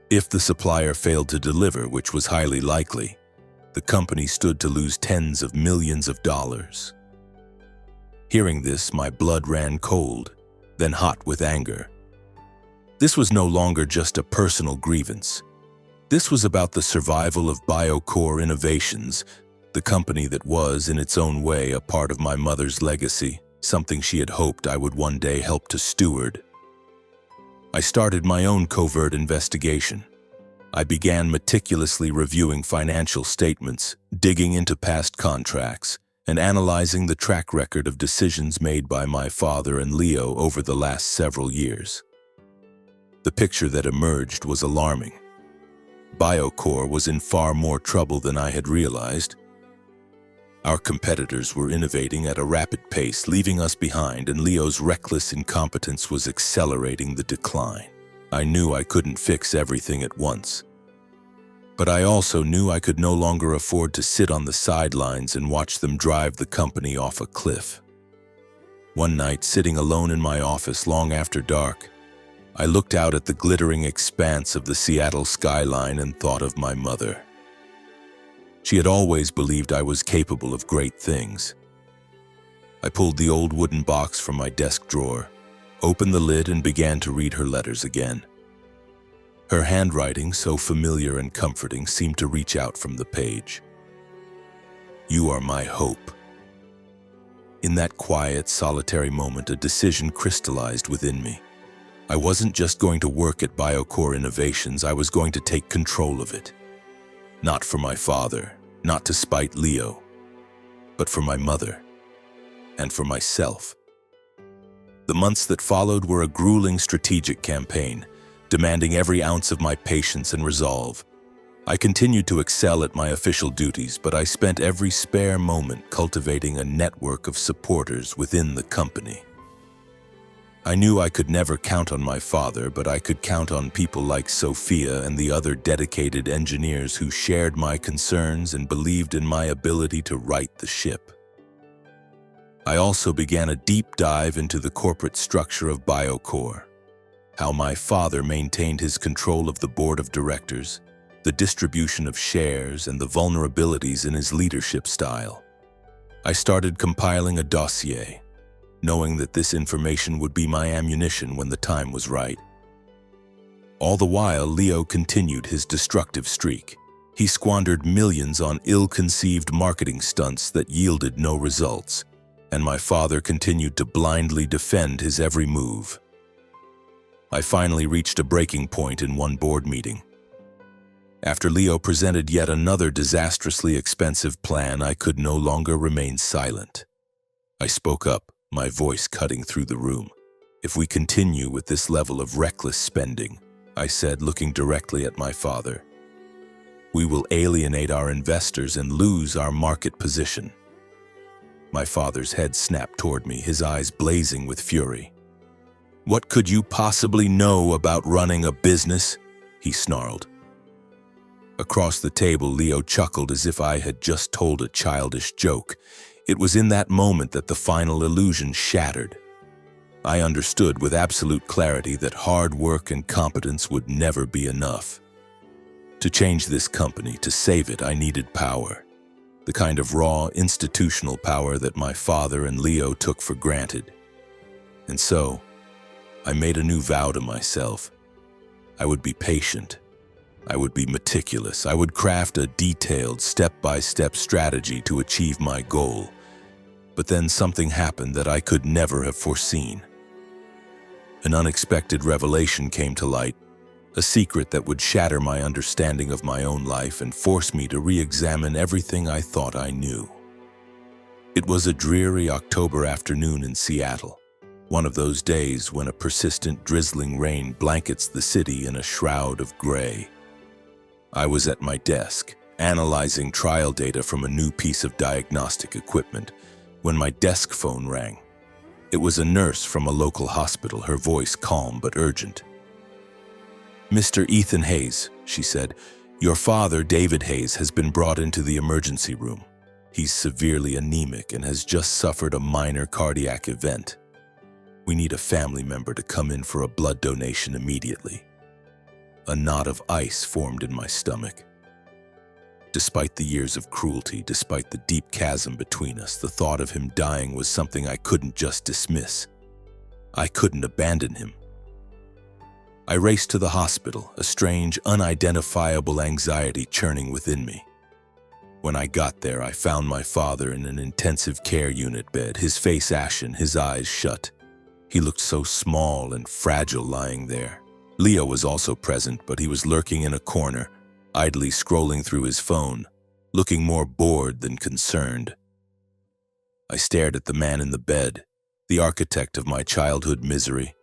If the supplier failed to deliver, which was highly likely, the company stood to lose tens of millions of dollars. Hearing this, my blood ran cold, then hot with anger. This was no longer just a personal grievance. This was about the survival of BioCore Innovations, the company that was, in its own way, a part of my mother's legacy, something she had hoped I would one day help to steward. I started my own covert investigation. I began meticulously reviewing financial statements, digging into past contracts, and analyzing the track record of decisions made by my father and Leo over the last several years. The picture that emerged was alarming. BioCore was in far more trouble than I had realized. Our competitors were innovating at a rapid pace, leaving us behind, and Leo's reckless incompetence was accelerating the decline. I knew I couldn't fix everything at once. But I also knew I could no longer afford to sit on the sidelines and watch them drive the company off a cliff. One night, sitting alone in my office long after dark, I looked out at the glittering expanse of the Seattle skyline and thought of my mother. She had always believed I was capable of great things. I pulled the old wooden box from my desk drawer, opened the lid, and began to read her letters again. Her handwriting, so familiar and comforting, seemed to reach out from the page. "You are my hope." In that quiet, solitary moment, a decision crystallized within me. I wasn't just going to work at BioCore Innovations, I was going to take control of it. Not for my father, not to spite Leo, but for my mother, and for myself. The months that followed were a grueling strategic campaign, demanding every ounce of my patience and resolve. I continued to excel at my official duties, but I spent every spare moment cultivating a network of supporters within the company. I knew I could never count on my father, but I could count on people like Sophia and the other dedicated engineers who shared my concerns and believed in my ability to right the ship. I also began a deep dive into the corporate structure of BioCore, how my father maintained his control of the board of directors, the distribution of shares, and the vulnerabilities in his leadership style. I started compiling a dossier, knowing that this information would be my ammunition when the time was right. All the while, Leo continued his destructive streak. He squandered millions on ill-conceived marketing stunts that yielded no results, and my father continued to blindly defend his every move. I finally reached a breaking point in one board meeting. After Leo presented yet another disastrously expensive plan, I could no longer remain silent. I spoke up, my voice cutting through the room. "If we continue with this level of reckless spending," I said, looking directly at my father, "we will alienate our investors and lose our market position." My father's head snapped toward me, his eyes blazing with fury. "What could you possibly know about running a business?" he snarled. Across the table, Leo chuckled as if I had just told a childish joke. It was in that moment that the final illusion shattered. I understood with absolute clarity that hard work and competence would never be enough. To change this company, to save it, I needed power. The kind of raw, institutional power that my father and Leo took for granted. And so, I made a new vow to myself. I would be patient. I would be meticulous. I would craft a detailed, step-by-step strategy to achieve my goal. But then something happened that I could never have foreseen. An unexpected revelation came to light, a secret that would shatter my understanding of my own life and force me to re-examine everything I thought I knew. It was a dreary October afternoon in Seattle, one of those days when a persistent drizzling rain blankets the city in a shroud of gray. I was at my desk, analyzing trial data from a new piece of diagnostic equipment, when my desk phone rang. It was a nurse from a local hospital, her voice calm but urgent. "Mr. Ethan Hayes," she said, "your father, David Hayes, has been brought into the emergency room. He's severely anemic and has just suffered a minor cardiac event. We need a family member to come in for a blood donation immediately." A knot of ice formed in my stomach. Despite the years of cruelty, despite the deep chasm between us, the thought of him dying was something I couldn't just dismiss. I couldn't abandon him. I raced to the hospital, a strange, unidentifiable anxiety churning within me. When I got there, I found my father in an intensive care unit bed, his face ashen, his eyes shut. He looked so small and fragile lying there. Leo was also present, but he was lurking in a corner, idly scrolling through his phone, looking more bored than concerned. I stared at the man in the bed, the architect of my childhood misery,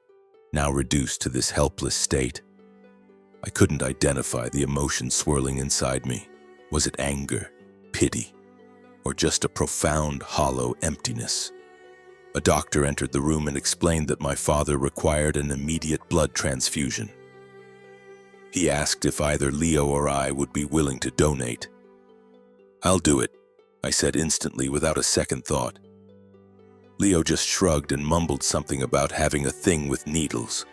now reduced to this helpless state. I couldn't identify the emotion swirling inside me. Was it anger, pity, or just a profound, hollow emptiness? A doctor entered the room and explained that my father required an immediate blood transfusion. He asked if either Leo or I would be willing to donate. "I'll do it," I said instantly without a second thought. Leo just shrugged and mumbled something about having a thing with needles.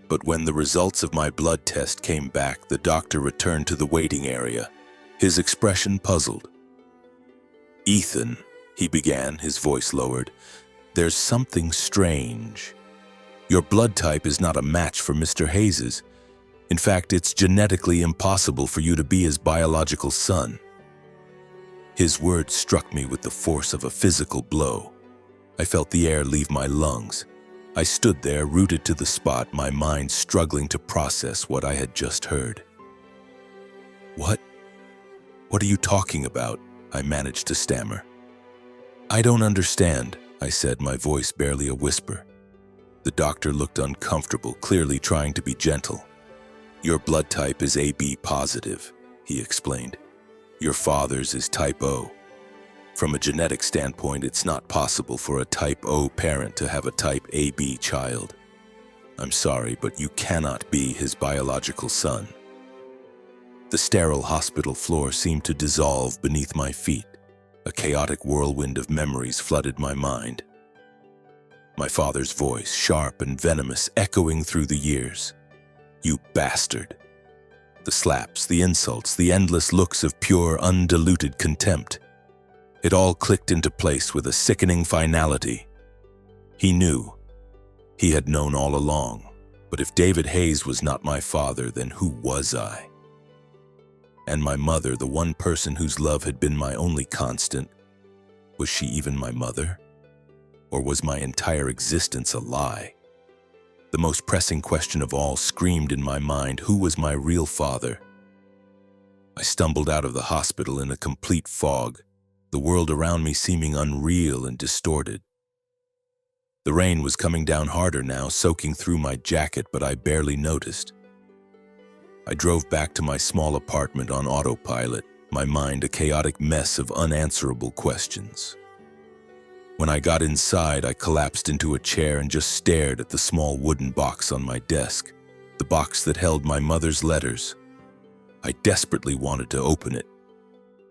But when the results of my blood test came back, the doctor returned to the waiting area, his expression puzzled. "Ethan," he began, his voice lowered, "there's something strange. Your blood type is not a match for Mr. Hayes's. In fact, it's genetically impossible for you to be his biological son." His words struck me with the force of a physical blow. I felt the air leave my lungs. I stood there, rooted to the spot, my mind struggling to process what I had just heard. What are you talking about?" I managed to stammer. "I don't understand," I said, my voice barely a whisper. The doctor looked uncomfortable, clearly trying to be gentle. "Your blood type is AB positive," he explained. "Your father's is type O. From a genetic standpoint, it's not possible for a type O parent to have a type AB child. I'm sorry, but you cannot be his biological son." The sterile hospital floor seemed to dissolve beneath my feet. A chaotic whirlwind of memories flooded my mind. My father's voice, sharp and venomous, echoing through the years. "You bastard." The slaps, the insults, the endless looks of pure, undiluted contempt. It all clicked into place with a sickening finality. He knew. He had known all along. But if David Hayes was not my father, then who was I? And my mother, the one person whose love had been my only constant, was she even my mother? Or was my entire existence a lie? The most pressing question of all screamed in my mind, who was my real father? I stumbled out of the hospital in a complete fog, the world around me seeming unreal and distorted. The rain was coming down harder now, soaking through my jacket, but I barely noticed. I drove back to my small apartment on autopilot, my mind a chaotic mess of unanswerable questions. When I got inside, I collapsed into a chair and just stared at the small wooden box on my desk, the box that held my mother's letters. I desperately wanted to open it,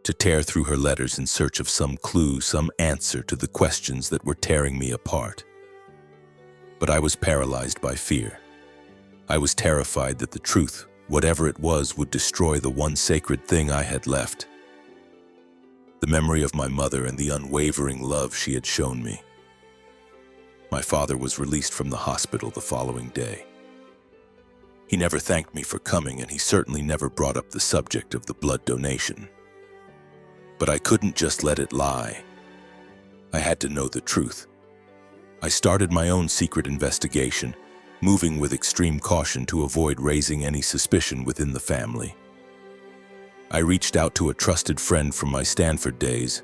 to tear through her letters in search of some clue, some answer to the questions that were tearing me apart. But I was paralyzed by fear. I was terrified that the truth, whatever it was, would destroy the one sacred thing I had left. The memory of my mother and the unwavering love she had shown me. My father was released from the hospital the following day. He never thanked me for coming, and he certainly never brought up the subject of the blood donation. But I couldn't just let it lie. I had to know the truth. I started my own secret investigation, moving with extreme caution to avoid raising any suspicion within the family. I reached out to a trusted friend from my Stanford days,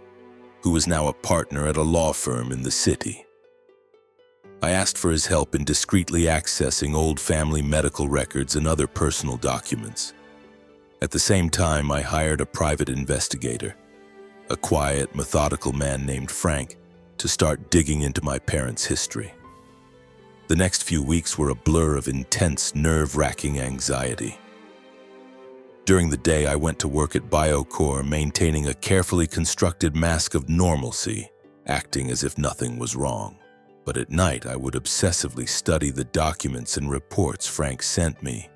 who was now a partner at a law firm in the city. I asked for his help in discreetly accessing old family medical records and other personal documents. At the same time, I hired a private investigator, a quiet, methodical man named Frank, to start digging into my parents' history. The next few weeks were a blur of intense, nerve-wracking anxiety. During the day, I went to work at BioCore, maintaining a carefully constructed mask of normalcy, acting as if nothing was wrong. But at night, I would obsessively study the documents and reports Frank sent me,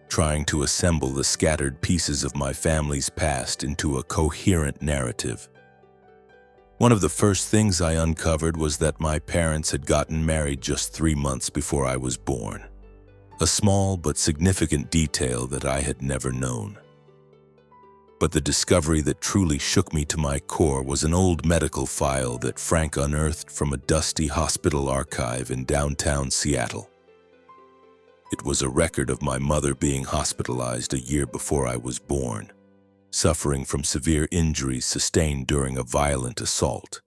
trying to assemble the scattered pieces of my family's past into a coherent narrative. One of the first things I uncovered was that my parents had gotten married just 3 months before I was born. A small but significant detail that I had never known. But the discovery that truly shook me to my core was an old medical file that Frank unearthed from a dusty hospital archive in downtown Seattle. It was a record of my mother being hospitalized a year before I was born, suffering from severe injuries sustained during a violent assault.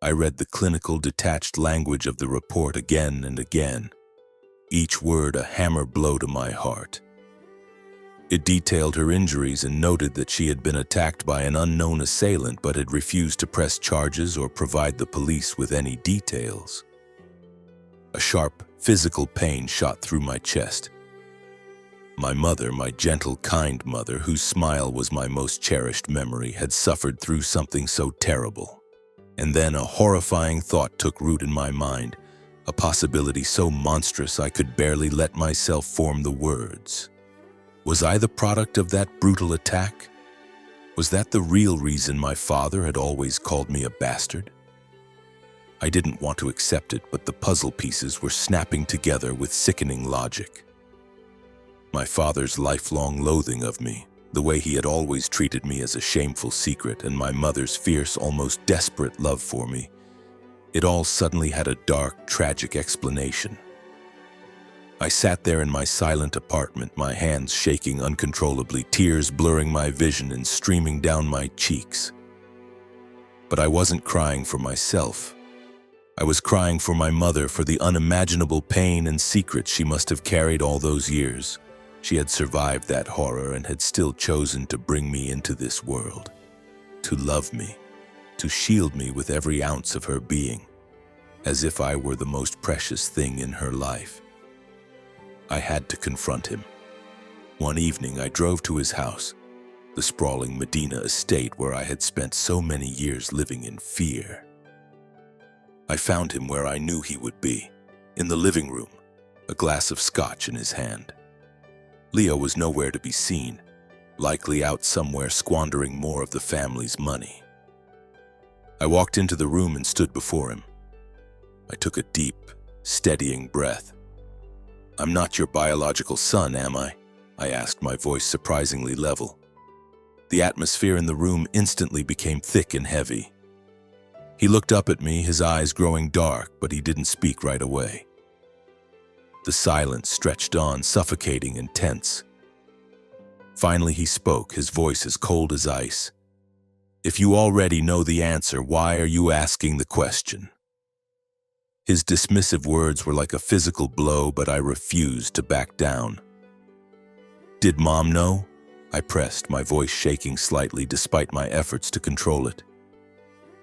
I read the clinical, detached language of the report again and again, each word a hammer blow to my heart. It detailed her injuries and noted that she had been attacked by an unknown assailant but had refused to press charges or provide the police with any details. A sharp, physical pain shot through my chest. My mother, my gentle, kind mother, whose smile was my most cherished memory, had suffered through something so terrible. And then a horrifying thought took root in my mind, a possibility so monstrous I could barely let myself form the words. Was I the product of that brutal attack? Was that the real reason my father had always called me a bastard? I didn't want to accept it, but the puzzle pieces were snapping together with sickening logic. My father's lifelong loathing of me, the way he had always treated me as a shameful secret, and my mother's fierce, almost desperate love for me, it all suddenly had a dark, tragic explanation. I sat there in my silent apartment, my hands shaking uncontrollably, tears blurring my vision and streaming down my cheeks. But I wasn't crying for myself. I was crying for my mother, for the unimaginable pain and secrets she must have carried all those years. She had survived that horror and had still chosen to bring me into this world, to love me, to shield me with every ounce of her being, as if I were the most precious thing in her life. I had to confront him. One evening, I drove to his house, the sprawling Medina estate where I had spent so many years living in fear. I found him where I knew he would be, in the living room, a glass of scotch in his hand. Leo was nowhere to be seen, likely out somewhere squandering more of the family's money. I walked into the room and stood before him. I took a deep, steadying breath. "I'm not your biological son, am I?" I asked, my voice surprisingly level. The atmosphere in the room instantly became thick and heavy. He looked up at me, his eyes growing dark, but he didn't speak right away. The silence stretched on, suffocating and tense. Finally he spoke, his voice as cold as ice. "If you already know the answer, why are you asking the question?" His dismissive words were like a physical blow, but I refused to back down. "Did Mom know?" I pressed, my voice shaking slightly despite my efforts to control it.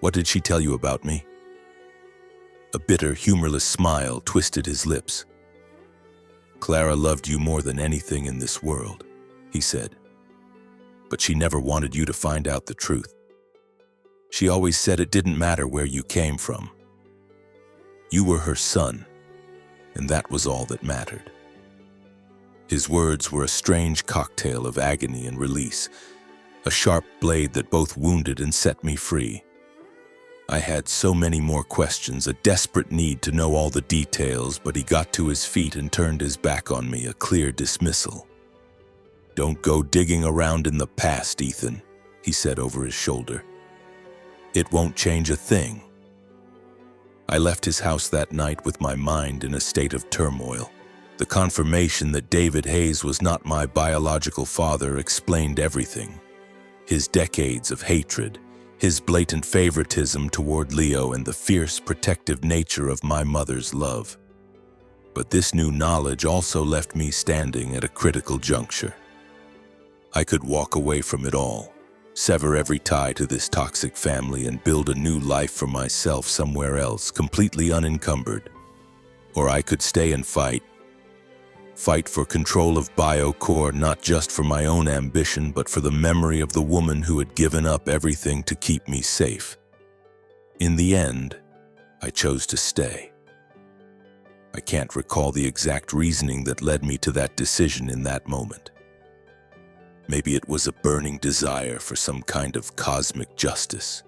"What did she tell you about me?" A bitter, humorless smile twisted his lips. "Clara loved you more than anything in this world," he said. "But she never wanted you to find out the truth. She always said it didn't matter where you came from. You were her son, and that was all that mattered." His words were a strange cocktail of agony and release, a sharp blade that both wounded and set me free. I had so many more questions, a desperate need to know all the details, but he got to his feet and turned his back on me, a clear dismissal. "Don't go digging around in the past, Ethan," he said over his shoulder. "It won't change a thing." I left his house that night with my mind in a state of turmoil. The confirmation that David Hayes was not my biological father explained everything. His decades of hatred, his blatant favoritism toward Leo, and the fierce protective nature of my mother's love. But this new knowledge also left me standing at a critical juncture. I could walk away from it all, sever every tie to this toxic family, and build a new life for myself somewhere else, completely unencumbered. Or I could stay and fight for control of BioCore, not just for my own ambition, but for the memory of the woman who had given up everything to keep me safe. In the end, I chose to stay. I can't recall the exact reasoning that led me to that decision in that moment. Maybe it was a burning desire for some kind of cosmic justice.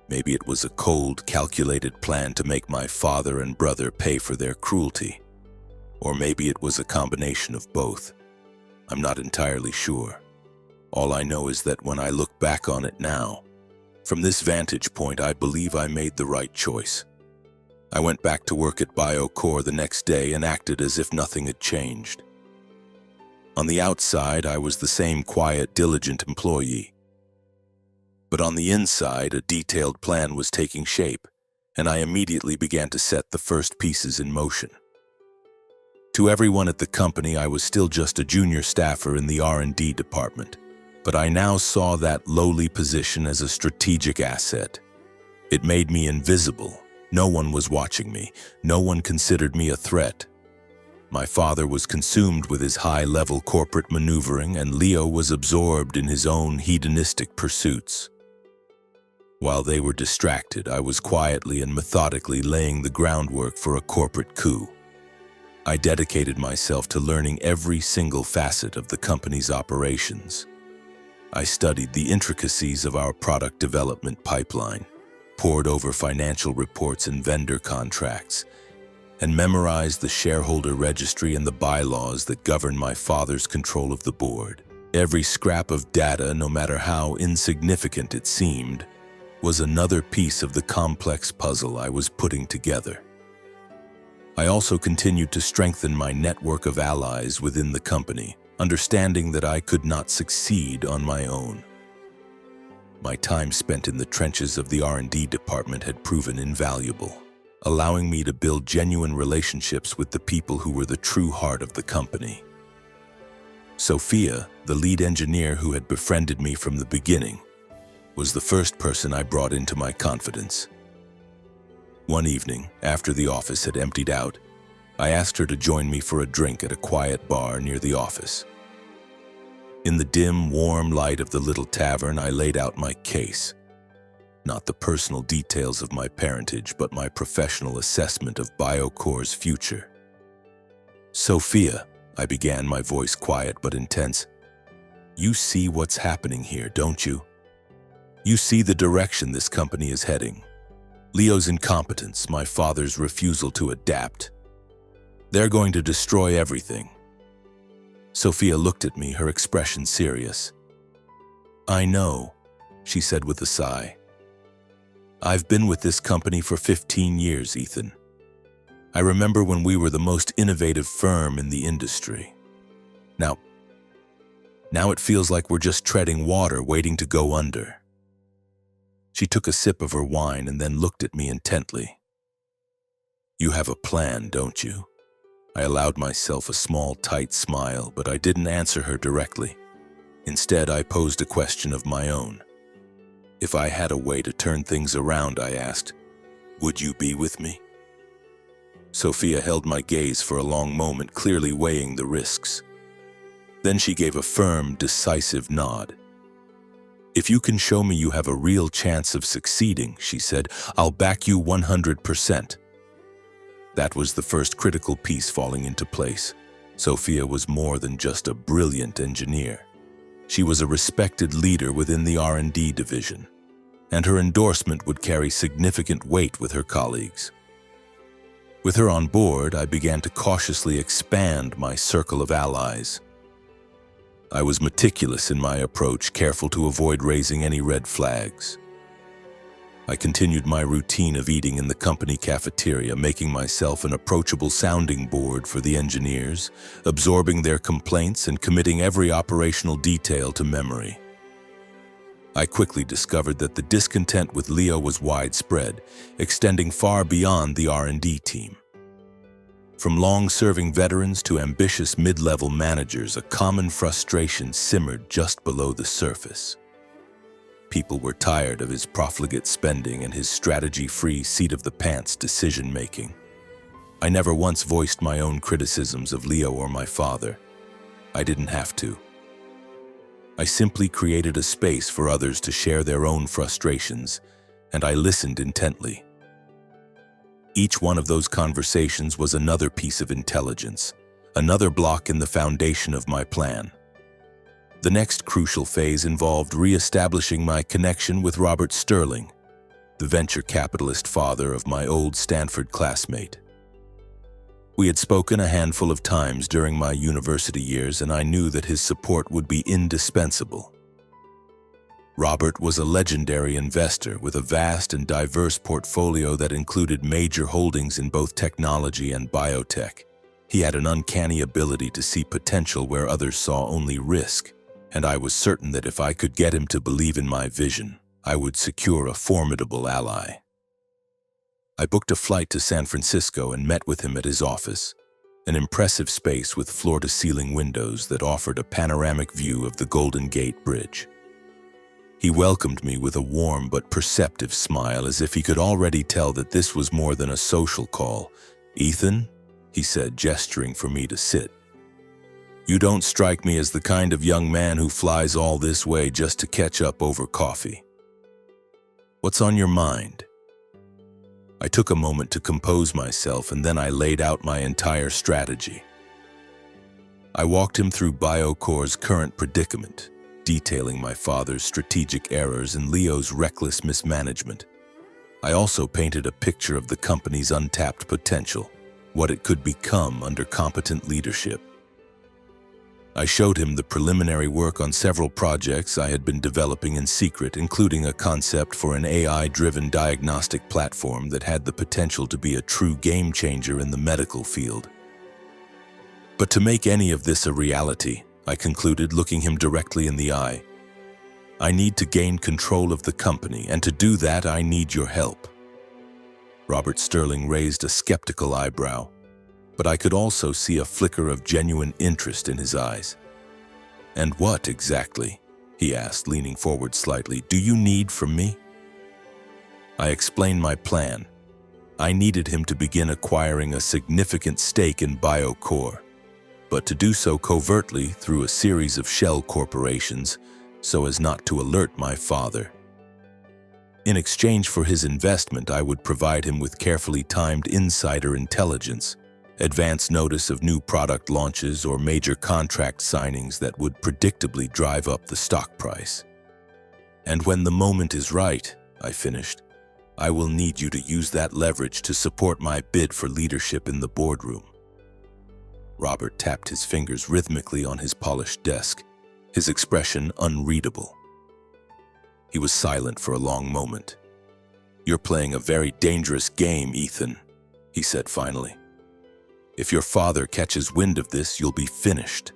Maybe it was a cold, calculated plan to make my father and brother pay for their cruelty. Or maybe it was a combination of both. I'm not entirely sure. All I know is that when I look back on it now, from this vantage point, I believe I made the right choice. I went back to work at BioCore the next day and acted as if nothing had changed. On the outside, I was the same quiet, diligent employee. But on the inside, a detailed plan was taking shape, and I immediately began to set the first pieces in motion. To everyone at the company, I was still just a junior staffer in the R&D department, but I now saw that lowly position as a strategic asset. It made me invisible. No one was watching me. No one considered me a threat. My father was consumed with his high-level corporate maneuvering, and Leo was absorbed in his own hedonistic pursuits. While they were distracted, I was quietly and methodically laying the groundwork for a corporate coup. I dedicated myself to learning every single facet of the company's operations. I studied the intricacies of our product development pipeline, pored over financial reports and vendor contracts, and memorized the shareholder registry and the bylaws that govern my father's control of the board. Every scrap of data, no matter how insignificant it seemed, was another piece of the complex puzzle I was putting together. I also continued to strengthen my network of allies within the company, understanding that I could not succeed on my own. My time spent in the trenches of the R&D department had proven invaluable, allowing me to build genuine relationships with the people who were the true heart of the company. Sophia, the lead engineer who had befriended me from the beginning, was the first person I brought into my confidence. One evening, after the office had emptied out, I asked her to join me for a drink at a quiet bar near the office. In the dim, warm light of the little tavern, I laid out my case. Not the personal details of my parentage, but my professional assessment of BioCore's future. "Sophia," I began, my voice quiet but intense, "you see what's happening here, don't you? You see the direction this company is heading. Leo's incompetence, my father's refusal to adapt. They're going to destroy everything." Sophia looked at me, her expression serious. "I know," she said with a sigh. "I've been with this company for 15 years, Ethan. I remember when we were the most innovative firm in the industry. Now, Now it feels like we're just treading water, waiting to go under." She took a sip of her wine and then looked at me intently. "You have a plan, don't you?" I allowed myself a small, tight smile, but I didn't answer her directly. Instead, I posed a question of my own. If I had a way to turn things around, I asked, "Would you be with me?" Sophia held my gaze for a long moment, clearly weighing the risks. Then she gave a firm, decisive nod. "If you can show me you have a real chance of succeeding," she said, "I'll back you 100%. That was the first critical piece falling into place. Sophia was more than just a brilliant engineer. She was a respected leader within the R&D division, and her endorsement would carry significant weight with her colleagues. With her on board, I began to cautiously expand my circle of allies. I was meticulous in my approach, careful to avoid raising any red flags. I continued my routine of eating in the company cafeteria, making myself an approachable sounding board for the engineers, absorbing their complaints and committing every operational detail to memory. I quickly discovered that the discontent with Leo was widespread, extending far beyond the R&D team. From long-serving veterans to ambitious mid-level managers, a common frustration simmered just below the surface. People were tired of his profligate spending and his strategy-free, seat-of-the-pants decision-making. I never once voiced my own criticisms of Leo or my father. I didn't have to. I simply created a space for others to share their own frustrations, and I listened intently. Each one of those conversations was another piece of intelligence, another block in the foundation of my plan. The next crucial phase involved re-establishing my connection with Robert Sterling, the venture capitalist father of my old Stanford classmate. We had spoken a handful of times during my university years, and I knew that his support would be indispensable. Robert was a legendary investor with a vast and diverse portfolio that included major holdings in both technology and biotech. He had an uncanny ability to see potential where others saw only risk, and I was certain that if I could get him to believe in my vision, I would secure a formidable ally. I booked a flight to San Francisco and met with him at his office, an impressive space with floor-to-ceiling windows that offered a panoramic view of the Golden Gate Bridge. He welcomed me with a warm but perceptive smile, as if he could already tell that this was more than a social call. "Ethan," he said, gesturing for me to sit. "You don't strike me as the kind of young man who flies all this way just to catch up over coffee. What's on your mind?" I took a moment to compose myself, and then I laid out my entire strategy. I walked him through BioCore's current predicament, detailing my father's strategic errors and Leo's reckless mismanagement. I also painted a picture of the company's untapped potential, what it could become under competent leadership. I showed him the preliminary work on several projects I had been developing in secret, including a concept for an AI-driven diagnostic platform that had the potential to be a true game-changer in the medical field. But to make any of this a reality, I concluded, looking him directly in the eye, I need to gain control of the company, and to do that, I need your help. Robert Sterling raised a skeptical eyebrow, but I could also see a flicker of genuine interest in his eyes. "And what exactly," he asked, leaning forward slightly, "do you need from me?" I explained my plan. I needed him to begin acquiring a significant stake in BioCore, but to do so covertly through a series of shell corporations so as not to alert my father. In exchange for his investment, I would provide him with carefully timed insider intelligence, advance notice of new product launches or major contract signings that would predictably drive up the stock price. "And when the moment is right," I finished, "I will need you to use that leverage to support my bid for leadership in the boardroom." Robert tapped his fingers rhythmically on his polished desk, his expression unreadable. He was silent for a long moment. "You're playing a very dangerous game, Ethan," he said finally. "If your father catches wind of this, you'll be finished."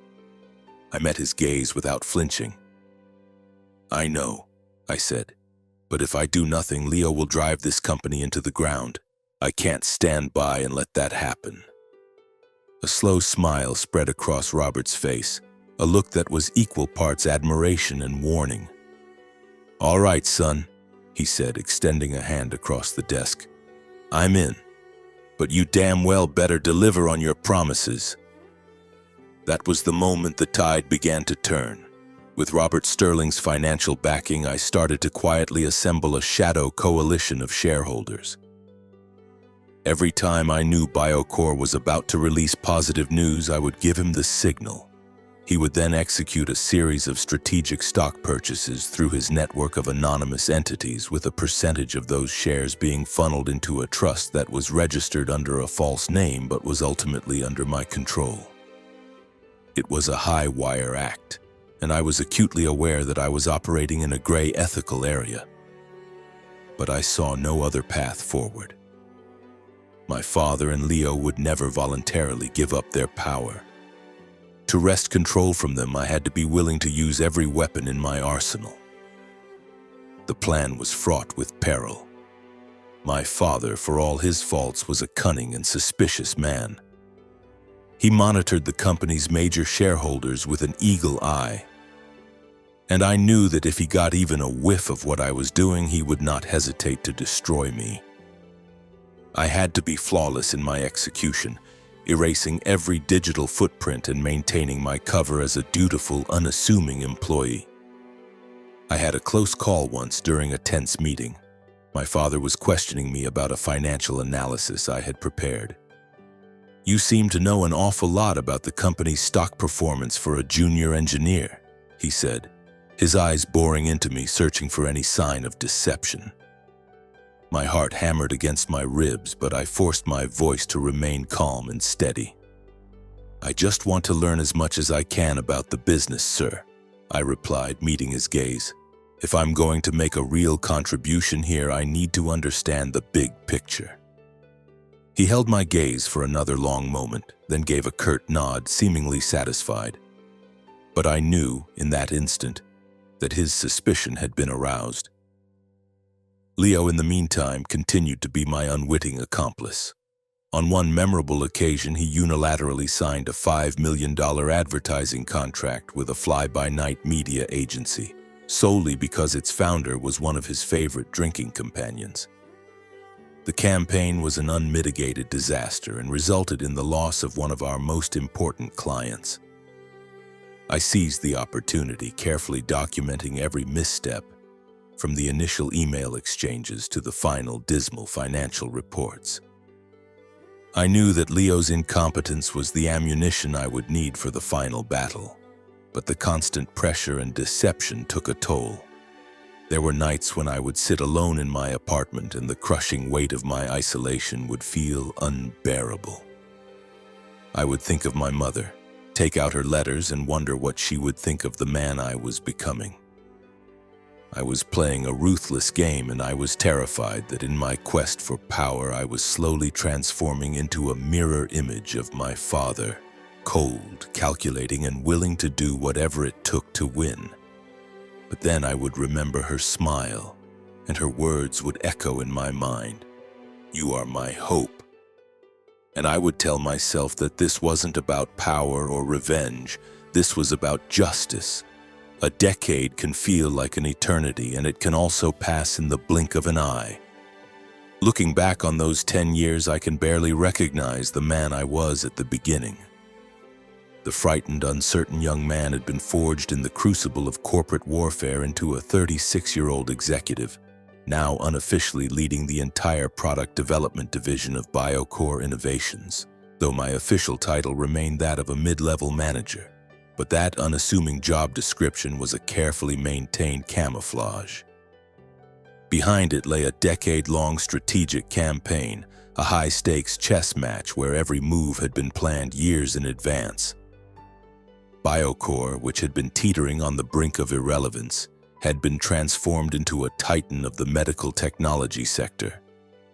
I met his gaze without flinching. "I know," I said, "but if I do nothing, Leo will drive this company into the ground. I can't stand by and let that happen." A slow smile spread across Robert's face, a look that was equal parts admiration and warning. "All right, son," he said, extending a hand across the desk. "I'm in, but you damn well better deliver on your promises." That was the moment the tide began to turn. With Robert Sterling's financial backing, I started to quietly assemble a shadow coalition of shareholders. Every time I knew BioCore was about to release positive news, I would give him the signal. He would then execute a series of strategic stock purchases through his network of anonymous entities, with a percentage of those shares being funneled into a trust that was registered under a false name but was ultimately under my control. It was a high-wire act, and I was acutely aware that I was operating in a gray ethical area. But I saw no other path forward. My father and Leo would never voluntarily give up their power. To wrest control from them, I had to be willing to use every weapon in my arsenal. The plan was fraught with peril. My father, for all his faults, was a cunning and suspicious man. He monitored the company's major shareholders with an eagle eye, and I knew that if he got even a whiff of what I was doing, he would not hesitate to destroy me. I had to be flawless in my execution, erasing every digital footprint and maintaining my cover as a dutiful, unassuming employee. I had a close call once during a tense meeting. My father was questioning me about a financial analysis I had prepared. "You seem to know an awful lot about the company's stock performance for a junior engineer," he said, his eyes boring into me, searching for any sign of deception. My heart hammered against my ribs, but I forced my voice to remain calm and steady. "I just want to learn as much as I can about the business, sir," I replied, meeting his gaze. "If I'm going to make a real contribution here, I need to understand the big picture." He held my gaze for another long moment, then gave a curt nod, seemingly satisfied. But I knew, in that instant, that his suspicion had been aroused. Leo, in the meantime, continued to be my unwitting accomplice. On one memorable occasion, he unilaterally signed a $5 million advertising contract with a fly-by-night media agency, solely because its founder was one of his favorite drinking companions. The campaign was an unmitigated disaster and resulted in the loss of one of our most important clients. I seized the opportunity, carefully documenting every misstep, from the initial email exchanges to the final dismal financial reports. I knew that Leo's incompetence was the ammunition I would need for the final battle, but the constant pressure and deception took a toll. There were nights when I would sit alone in my apartment and the crushing weight of my isolation would feel unbearable. I would think of my mother, take out her letters, and wonder what she would think of the man I was becoming. I was playing a ruthless game, and I was terrified that in my quest for power I was slowly transforming into a mirror image of my father, cold, calculating, and willing to do whatever it took to win. But then I would remember her smile, and her words would echo in my mind, "You are my hope." And I would tell myself that this wasn't about power or revenge, this was about justice. A decade can feel like an eternity, and it can also pass in the blink of an eye. Looking back on those 10 years, I can barely recognize the man I was at the beginning. The frightened, uncertain young man had been forged in the crucible of corporate warfare into a 36-year-old executive, now unofficially leading the entire product development division of BioCore Innovations, though my official title remained that of a mid-level manager. But that unassuming job description was a carefully maintained camouflage. Behind it lay a decade-long strategic campaign, a high-stakes chess match where every move had been planned years in advance. BioCore, which had been teetering on the brink of irrelevance, had been transformed into a titan of the medical technology sector,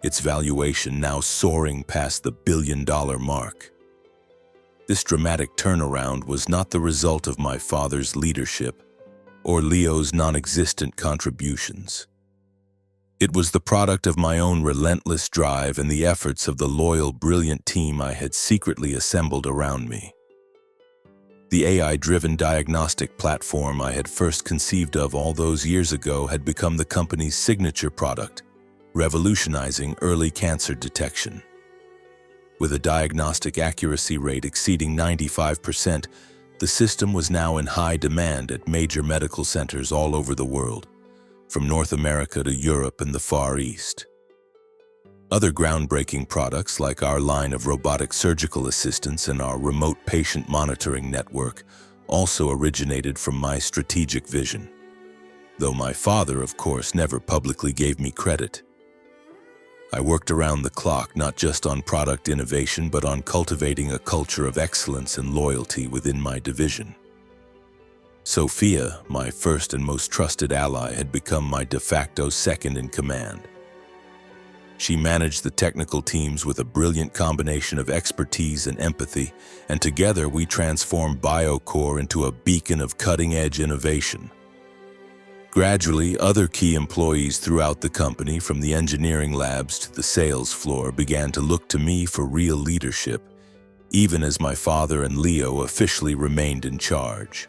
its valuation now soaring past the billion-dollar mark. This dramatic turnaround was not the result of my father's leadership or Leo's non-existent contributions. It was the product of my own relentless drive and the efforts of the loyal, brilliant team I had secretly assembled around me. The AI-driven diagnostic platform I had first conceived of all those years ago had become the company's signature product, revolutionizing early cancer detection. With a diagnostic accuracy rate exceeding 95%, the system was now in high demand at major medical centers all over the world, from North America to Europe and the Far East. Other groundbreaking products, like our line of robotic surgical assistants and our remote patient monitoring network, also originated from my strategic vision, though my father, of course, never publicly gave me credit. I worked around the clock not just on product innovation, but on cultivating a culture of excellence and loyalty within my division. Sophia, my first and most trusted ally, had become my de facto second in command. She managed the technical teams with a brilliant combination of expertise and empathy, and together we transformed BioCore into a beacon of cutting-edge innovation. Gradually, other key employees throughout the company, from the engineering labs to the sales floor, began to look to me for real leadership, even as my father and Leo officially remained in charge.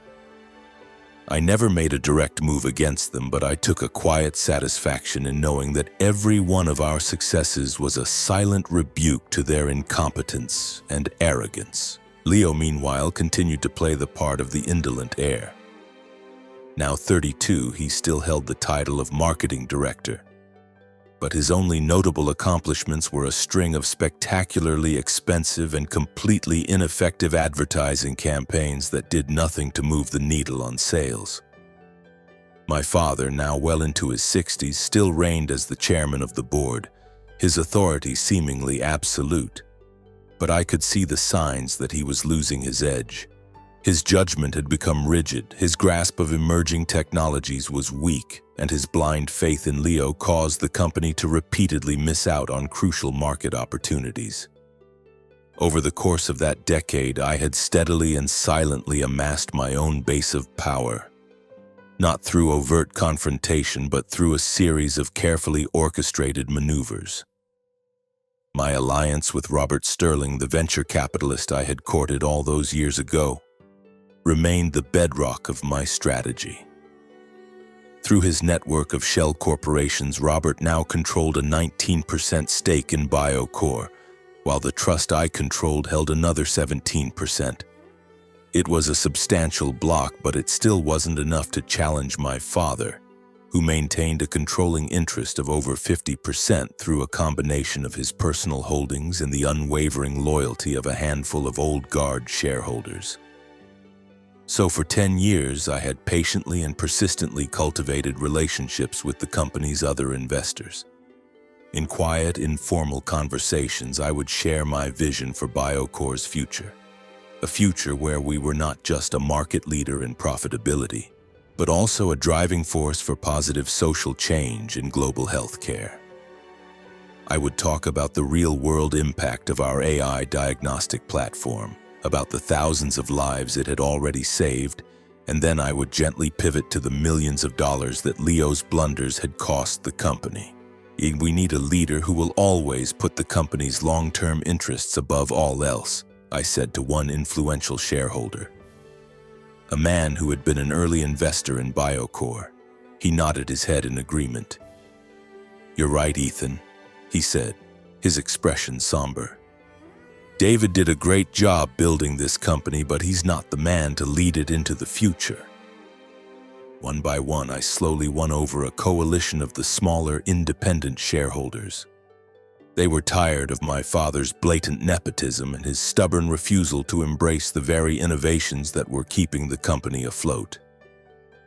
I never made a direct move against them, but I took a quiet satisfaction in knowing that every one of our successes was a silent rebuke to their incompetence and arrogance. Leo, meanwhile, continued to play the part of the indolent heir. Now 32, he still held the title of marketing director, but his only notable accomplishments were a string of spectacularly expensive and completely ineffective advertising campaigns that did nothing to move the needle on sales. My father, now well into his 60s, still reigned as the chairman of the board, his authority seemingly absolute, but I could see the signs that he was losing his edge. His judgment had become rigid, his grasp of emerging technologies was weak, and his blind faith in Leo caused the company to repeatedly miss out on crucial market opportunities. Over the course of that decade, I had steadily and silently amassed my own base of power, not through overt confrontation, but through a series of carefully orchestrated maneuvers. My alliance with Robert Sterling, the venture capitalist I had courted all those years ago, remained the bedrock of my strategy. Through his network of shell corporations, Robert now controlled a 19% stake in BioCore, while the trust I controlled held another 17%. It was a substantial block, but it still wasn't enough to challenge my father, who maintained a controlling interest of over 50% through a combination of his personal holdings and the unwavering loyalty of a handful of old guard shareholders. So for 10 years, I had patiently and persistently cultivated relationships with the company's other investors. In quiet, informal conversations, I would share my vision for BioCore's future, a future where we were not just a market leader in profitability, but also a driving force for positive social change in global healthcare. I would talk about the real-world impact of our AI diagnostic platform, about the thousands of lives it had already saved, and then I would gently pivot to the millions of dollars that Leo's blunders had cost the company. We need a leader who will always put the company's long-term interests above all else, I said to one influential shareholder, a man who had been an early investor in BioCore. He nodded his head in agreement. "You're right, Ethan," he said, his expression somber. "David did a great job building this company, but he's not the man to lead it into the future." One by one, I slowly won over a coalition of the smaller, independent shareholders. They were tired of my father's blatant nepotism and his stubborn refusal to embrace the very innovations that were keeping the company afloat.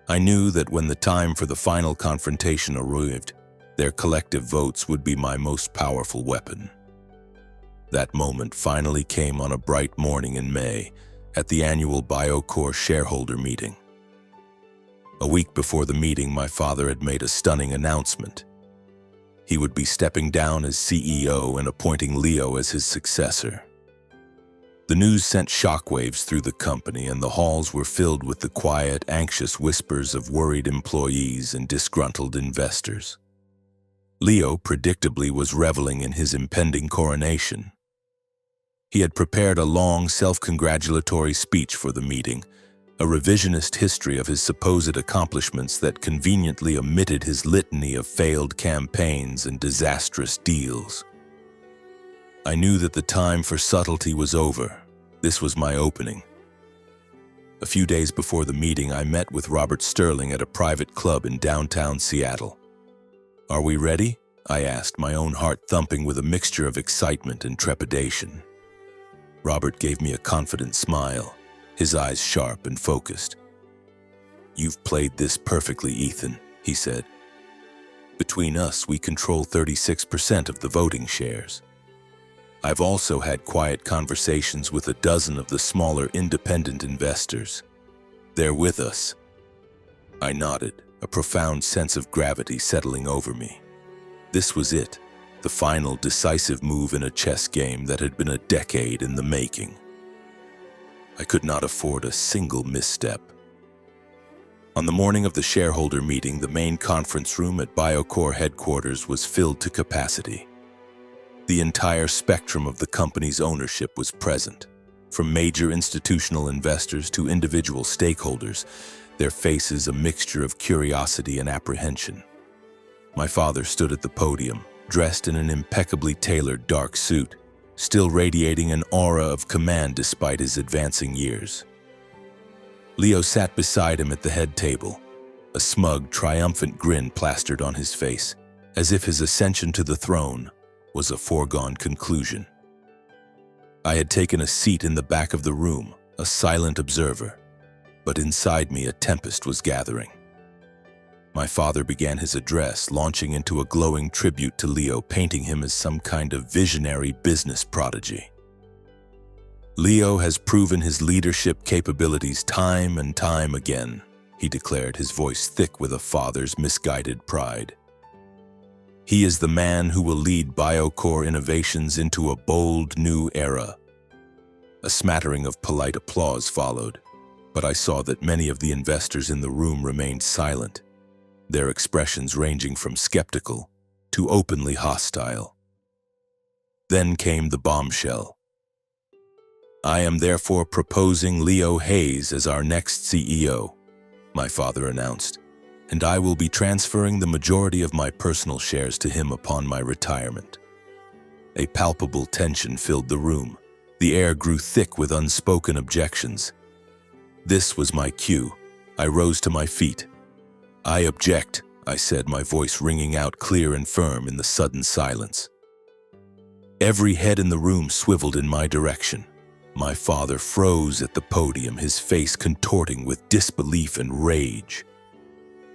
I knew that when the time for the final confrontation arrived, their collective votes would be my most powerful weapon. That moment finally came on a bright morning in May, at the annual BioCore shareholder meeting. A week before the meeting, my father had made a stunning announcement. He would be stepping down as CEO and appointing Leo as his successor. The news sent shockwaves through the company, and the halls were filled with the quiet, anxious whispers of worried employees and disgruntled investors. Leo, predictably, was reveling in his impending coronation. He had prepared a long, self-congratulatory speech for the meeting, a revisionist history of his supposed accomplishments that conveniently omitted his litany of failed campaigns and disastrous deals. I knew that the time for subtlety was over. This was my opening. A few days before the meeting, I met with Robert Sterling at a private club in downtown Seattle. "Are we ready?" I asked, my own heart thumping with a mixture of excitement and trepidation. Robert gave me a confident smile, his eyes sharp and focused. "You've played this perfectly, Ethan," he said. "Between us, we control 36% of the voting shares. I've also had quiet conversations with a dozen of the smaller independent investors. They're with us." I nodded, a profound sense of gravity settling over me. This was it, the final decisive move in a chess game that had been a decade in the making. I could not afford a single misstep. On the morning of the shareholder meeting, the main conference room at BioCore headquarters was filled to capacity. The entire spectrum of the company's ownership was present, from major institutional investors to individual stakeholders, their faces a mixture of curiosity and apprehension. My father stood at the podium, dressed in an impeccably tailored dark suit, still radiating an aura of command despite his advancing years. Leo sat beside him at the head table, a smug, triumphant grin plastered on his face, as if his ascension to the throne was a foregone conclusion. I had taken a seat in the back of the room, a silent observer, but inside me a tempest was gathering. My father began his address, launching into a glowing tribute to Leo, painting him as some kind of visionary business prodigy. "Leo has proven his leadership capabilities time and time again," he declared, his voice thick with a father's misguided pride. "He is the man who will lead BioCore innovations into a bold new era." A smattering of polite applause followed, but I saw that many of the investors in the room remained silent, their expressions ranging from skeptical to openly hostile. Then came the bombshell. "I am therefore proposing Leo Hayes as our next CEO," my father announced, "and I will be transferring the majority of my personal shares to him upon my retirement." A palpable tension filled the room. The air grew thick with unspoken objections. This was my cue. I rose to my feet. "I object," I said, my voice ringing out clear and firm in the sudden silence. Every head in the room swiveled in my direction. My father froze at the podium, his face contorting with disbelief and rage.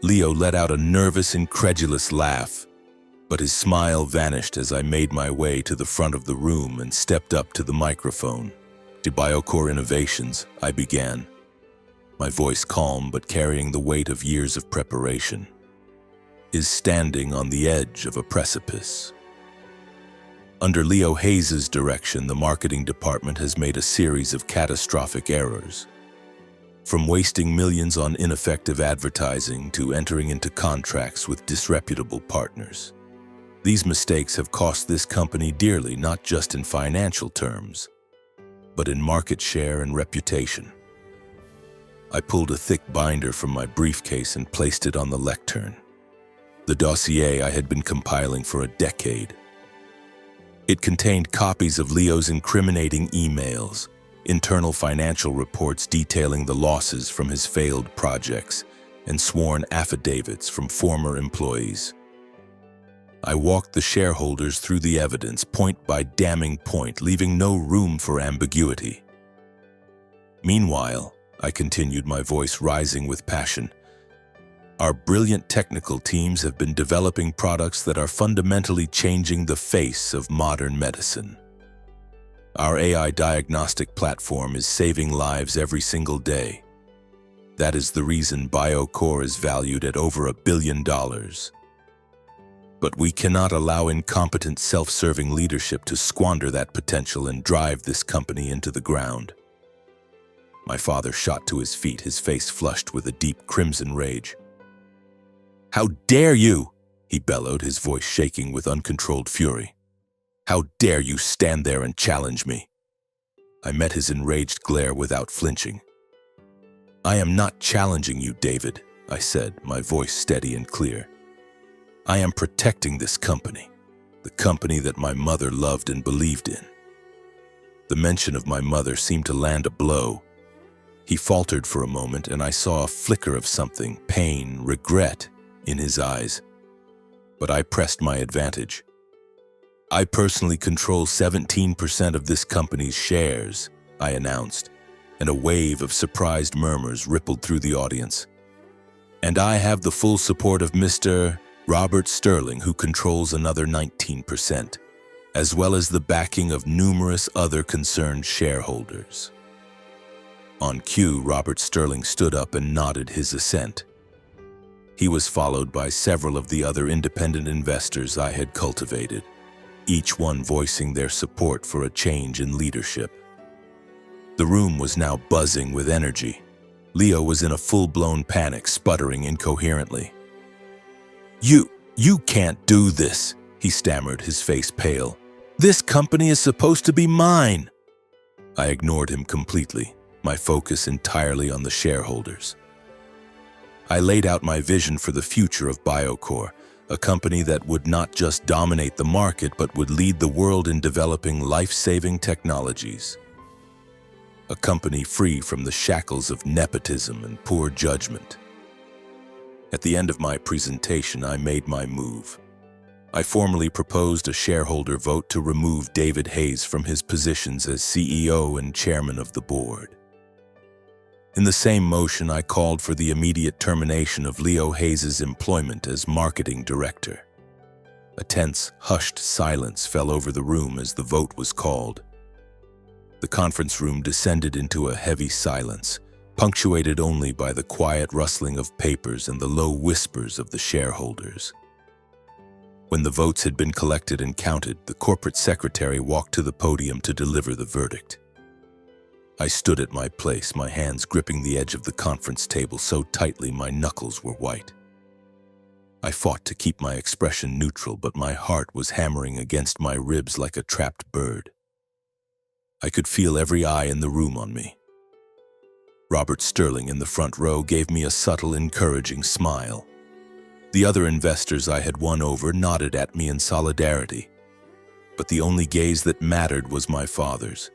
Leo let out a nervous, incredulous laugh, but his smile vanished as I made my way to the front of the room and stepped up to the microphone. "To BioCore Innovations," I began, my voice calm but carrying the weight of years of preparation, "is standing on the edge of a precipice. Under Leo Hayes' direction, the marketing department has made a series of catastrophic errors. From wasting millions on ineffective advertising to entering into contracts with disreputable partners. These mistakes have cost this company dearly, not just in financial terms, but in market share and reputation." I pulled a thick binder from my briefcase and placed it on the lectern, the dossier I had been compiling for a decade. It contained copies of Leo's incriminating emails, internal financial reports detailing the losses from his failed projects, and sworn affidavits from former employees. I walked the shareholders through the evidence, point by damning point, leaving no room for ambiguity. "Meanwhile," I continued, my voice rising with passion, "our brilliant technical teams have been developing products that are fundamentally changing the face of modern medicine. Our AI diagnostic platform is saving lives every single day. That is the reason BioCore is valued at over $1 billion. But we cannot allow incompetent, self-serving leadership to squander that potential and drive this company into the ground. My father shot to his feet, his face flushed with a deep crimson rage. "How dare you?" he bellowed, his voice shaking with uncontrolled fury. "How dare you stand there and challenge me?" I met his enraged glare without flinching. "I am not challenging you, David," I said, my voice steady and clear. "I am protecting this company, the company that my mother loved and believed in." The mention of my mother seemed to land a blow. He faltered for a moment, and I saw a flicker of something, pain, regret, in his eyes. But I pressed my advantage. "I personally control 17% of this company's shares," I announced, and a wave of surprised murmurs rippled through the audience. "And I have the full support of Mr. Robert Sterling, who controls another 19%, as well as the backing of numerous other concerned shareholders." On cue, Robert Sterling stood up and nodded his assent. He was followed by several of the other independent investors I had cultivated, each one voicing their support for a change in leadership. The room was now buzzing with energy. Leo was in a full-blown panic, sputtering incoherently. You can't do this," he stammered, his face pale. "This company is supposed to be mine." I ignored him completely, my focus entirely on the shareholders. I laid out my vision for the future of BioCore, a company that would not just dominate the market but would lead the world in developing life-saving technologies. A company free from the shackles of nepotism and poor judgment. At the end of my presentation, I made my move. I formally proposed a shareholder vote to remove David Hayes from his positions as CEO and chairman of the board. In the same motion, I called for the immediate termination of Leo Hayes' employment as marketing director. A tense, hushed silence fell over the room as the vote was called. The conference room descended into a heavy silence, punctuated only by the quiet rustling of papers and the low whispers of the shareholders. When the votes had been collected and counted, the corporate secretary walked to the podium to deliver the verdict. I stood at my place, my hands gripping the edge of the conference table so tightly my knuckles were white. I fought to keep my expression neutral, but my heart was hammering against my ribs like a trapped bird. I could feel every eye in the room on me. Robert Sterling in the front row gave me a subtle, encouraging smile. The other investors I had won over nodded at me in solidarity, but the only gaze that mattered was my father's.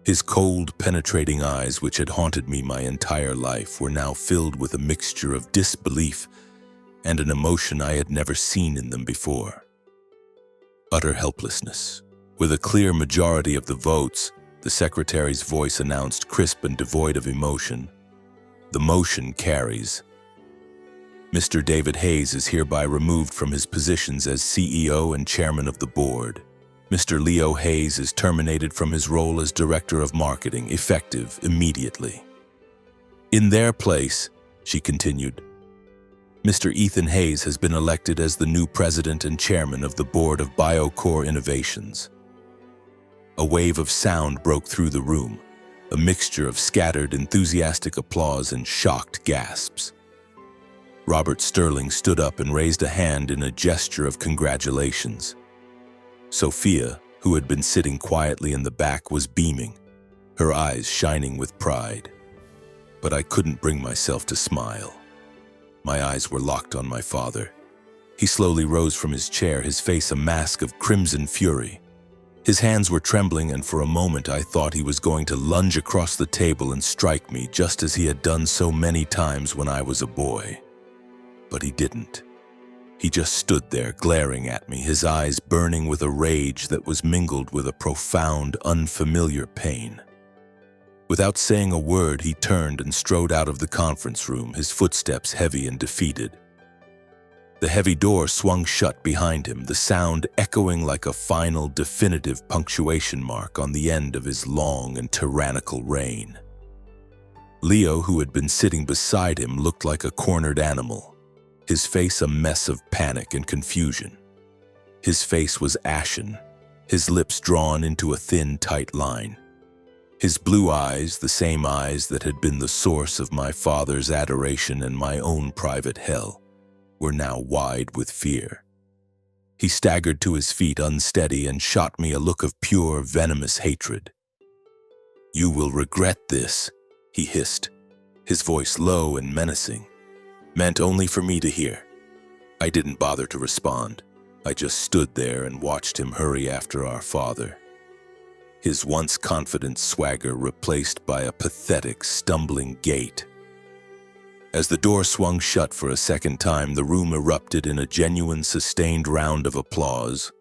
His cold, penetrating eyes, which had haunted me my entire life, were now filled with a mixture of disbelief and an emotion I had never seen in them before. Utter helplessness. With a clear majority of the votes, the secretary's voice announced, crisp and devoid of emotion, "The motion carries. Mr. David Hayes is hereby removed from his positions as CEO and chairman of the board. Mr. Leo Hayes is terminated from his role as director of marketing, effective immediately. In their place," she continued, "Mr. Ethan Hayes has been elected as the new president and chairman of the board of BioCore Innovations." A wave of sound broke through the room, a mixture of scattered, enthusiastic applause and shocked gasps. Robert Sterling stood up and raised a hand in a gesture of congratulations. Sophia, who had been sitting quietly in the back, was beaming, her eyes shining with pride. But I couldn't bring myself to smile. My eyes were locked on my father. He slowly rose from his chair, his face a mask of crimson fury. His hands were trembling, and for a moment I thought he was going to lunge across the table and strike me, just as he had done so many times when I was a boy. But he didn't. He just stood there, glaring at me, his eyes burning with a rage that was mingled with a profound, unfamiliar pain. Without saying a word, he turned and strode out of the conference room, his footsteps heavy and defeated. The heavy door swung shut behind him, the sound echoing like a final, definitive punctuation mark on the end of his long and tyrannical reign. Leo, who had been sitting beside him, looked like a cornered animal. his face a mess of panic and confusion. His face was ashen, his lips drawn into a thin, tight line. His blue eyes, the same eyes that had been the source of my father's adoration and my own private hell, were now wide with fear. He staggered to his feet unsteady and shot me a look of pure, venomous hatred. "You will regret this," he hissed, his voice low and menacing, meant only for me to hear. I didn't bother to respond. I just stood there and watched him hurry after our father. His once confident swagger replaced by a pathetic, stumbling gait. As the door swung shut for a second time, the room erupted in a genuine, sustained round of applause.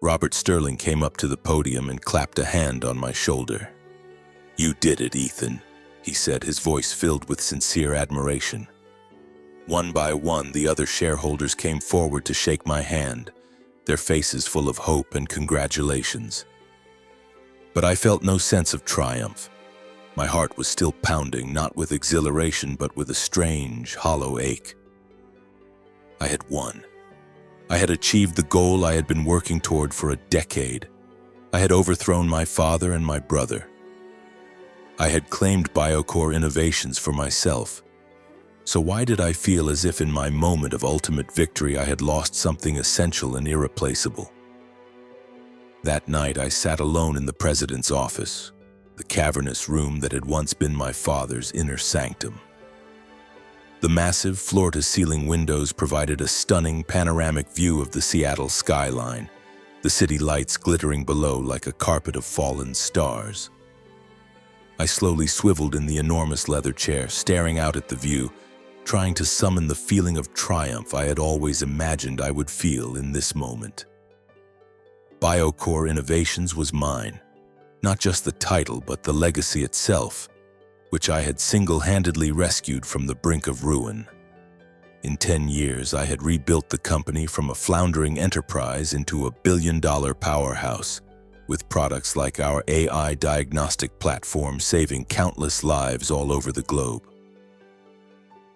Robert Sterling came up to the podium and clapped a hand on my shoulder. "You did it, Ethan," he said, his voice filled with sincere admiration. One by one, the other shareholders came forward to shake my hand, their faces full of hope and congratulations. But I felt no sense of triumph. My heart was still pounding, not with exhilaration, but with a strange, hollow ache. I had won. I had achieved the goal I had been working toward for a decade. I had overthrown my father and my brother. I had claimed BioCore Innovations for myself. So why did I feel as if in my moment of ultimate victory I had lost something essential and irreplaceable? That night I sat alone in the president's office, the cavernous room that had once been my father's inner sanctum. The massive floor-to-ceiling windows provided a stunning panoramic view of the Seattle skyline, the city lights glittering below like a carpet of fallen stars. I slowly swiveled in the enormous leather chair, staring out at the view, trying to summon the feeling of triumph I had always imagined I would feel in this moment. BioCore Innovations was mine, not just the title but the legacy itself, which I had single-handedly rescued from the brink of ruin. In 10 years, I had rebuilt the company from a floundering enterprise into a billion-dollar powerhouse, with products like our AI diagnostic platform saving countless lives all over the globe.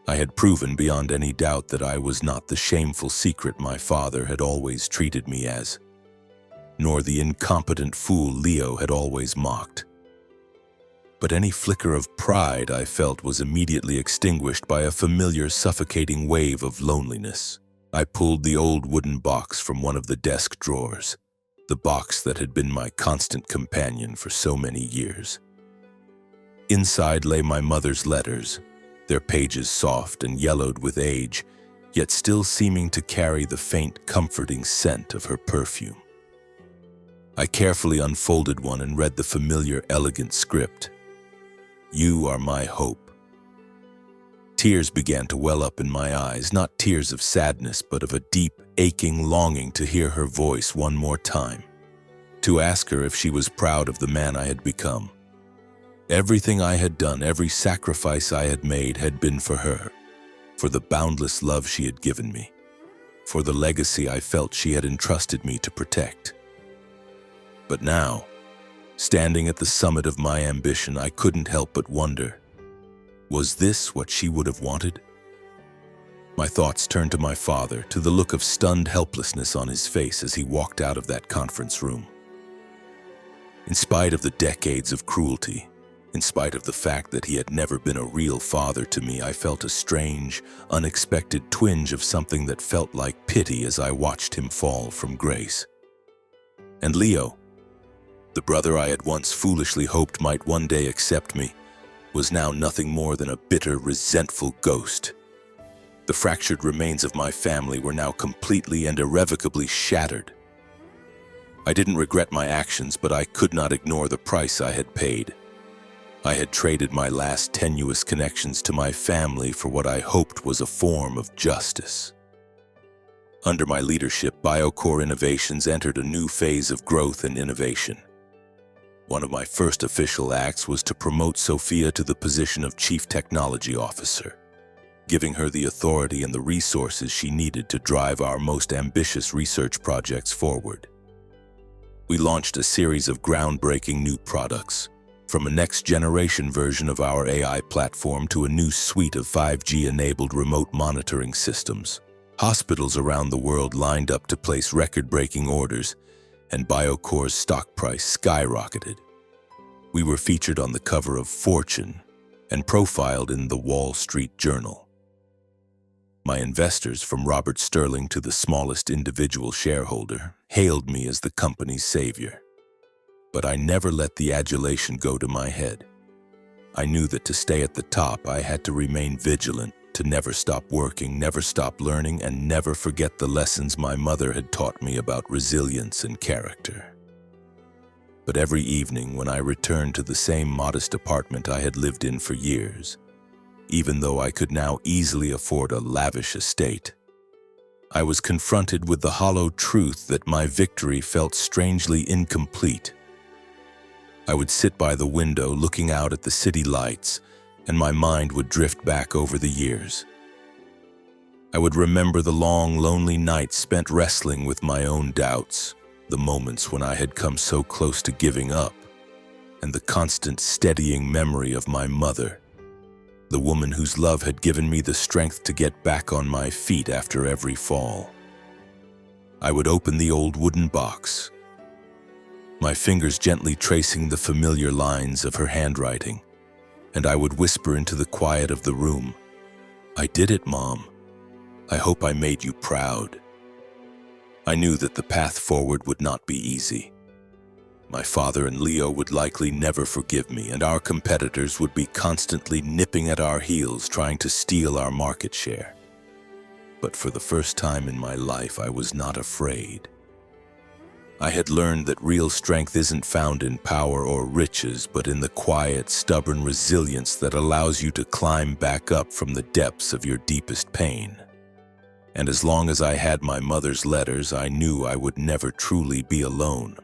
I had proven beyond any doubt that I was not the shameful secret my father had always treated me as, nor the incompetent fool Leo had always mocked. But any flicker of pride I felt was immediately extinguished by a familiar, suffocating wave of loneliness. I pulled the old wooden box from one of the desk drawers, the box that had been my constant companion for so many years. Inside lay my mother's letters, their pages soft and yellowed with age, yet still seeming to carry the faint, comforting scent of her perfume. I carefully unfolded one and read the familiar, elegant script. "You are my hope." Tears began to well up in my eyes, not tears of sadness, but of a deep, aching longing to hear her voice one more time, to ask her if she was proud of the man I had become. Everything I had done, every sacrifice I had made had been for her, for the boundless love she had given me, for the legacy I felt she had entrusted me to protect. But now, standing at the summit of my ambition, I couldn't help but wonder, was this what she would have wanted? My thoughts turned to my father, to the look of stunned helplessness on his face as he walked out of that conference room. In spite of the decades of cruelty, in spite of the fact that he had never been a real father to me, I felt a strange, unexpected twinge of something that felt like pity as I watched him fall from grace. And Leo, the brother I had once foolishly hoped might one day accept me, was now nothing more than a bitter, resentful ghost. The fractured remains of my family were now completely and irrevocably shattered. I didn't regret my actions, but I could not ignore the price I had paid. I had traded my last tenuous connections to my family for what I hoped was a form of justice. Under my leadership, BioCore Innovations entered a new phase of growth and innovation. One of my first official acts was to promote Sophia to the position of Chief Technology Officer, giving her the authority and the resources she needed to drive our most ambitious research projects forward. We launched a series of groundbreaking new products, From a next-generation version of our AI platform to a new suite of 5G-enabled remote monitoring systems, hospitals around the world lined up to place record-breaking orders, and BioCore's stock price skyrocketed. We were featured on the cover of Fortune and profiled in the Wall Street Journal. My investors, from Robert Sterling to the smallest individual shareholder, hailed me as the company's savior. But I never let the adulation go to my head. I knew that to stay at the top, I had to remain vigilant, to never stop working, never stop learning, and never forget the lessons my mother had taught me about resilience and character. But every evening when I returned to the same modest apartment I had lived in for years, even though I could now easily afford a lavish estate, I was confronted with the hollow truth that my victory felt strangely incomplete. I would sit by the window looking out at the city lights, and my mind would drift back over the years. I would remember the long, lonely nights spent wrestling with my own doubts, the moments when I had come so close to giving up, and the constant steadying memory of my mother, the woman whose love had given me the strength to get back on my feet after every fall. I would open the old wooden box, my fingers gently tracing the familiar lines of her handwriting, and I would whisper into the quiet of the room, "I did it, Mom. I hope I made you proud." I knew that the path forward would not be easy. My father and Leo would likely never forgive me, and our competitors would be constantly nipping at our heels, trying to steal our market share. But for the first time in my life, I was not afraid. I had learned that real strength isn't found in power or riches, but in the quiet, stubborn resilience that allows you to climb back up from the depths of your deepest pain. And as long as I had my mother's letters, I knew I would never truly be alone.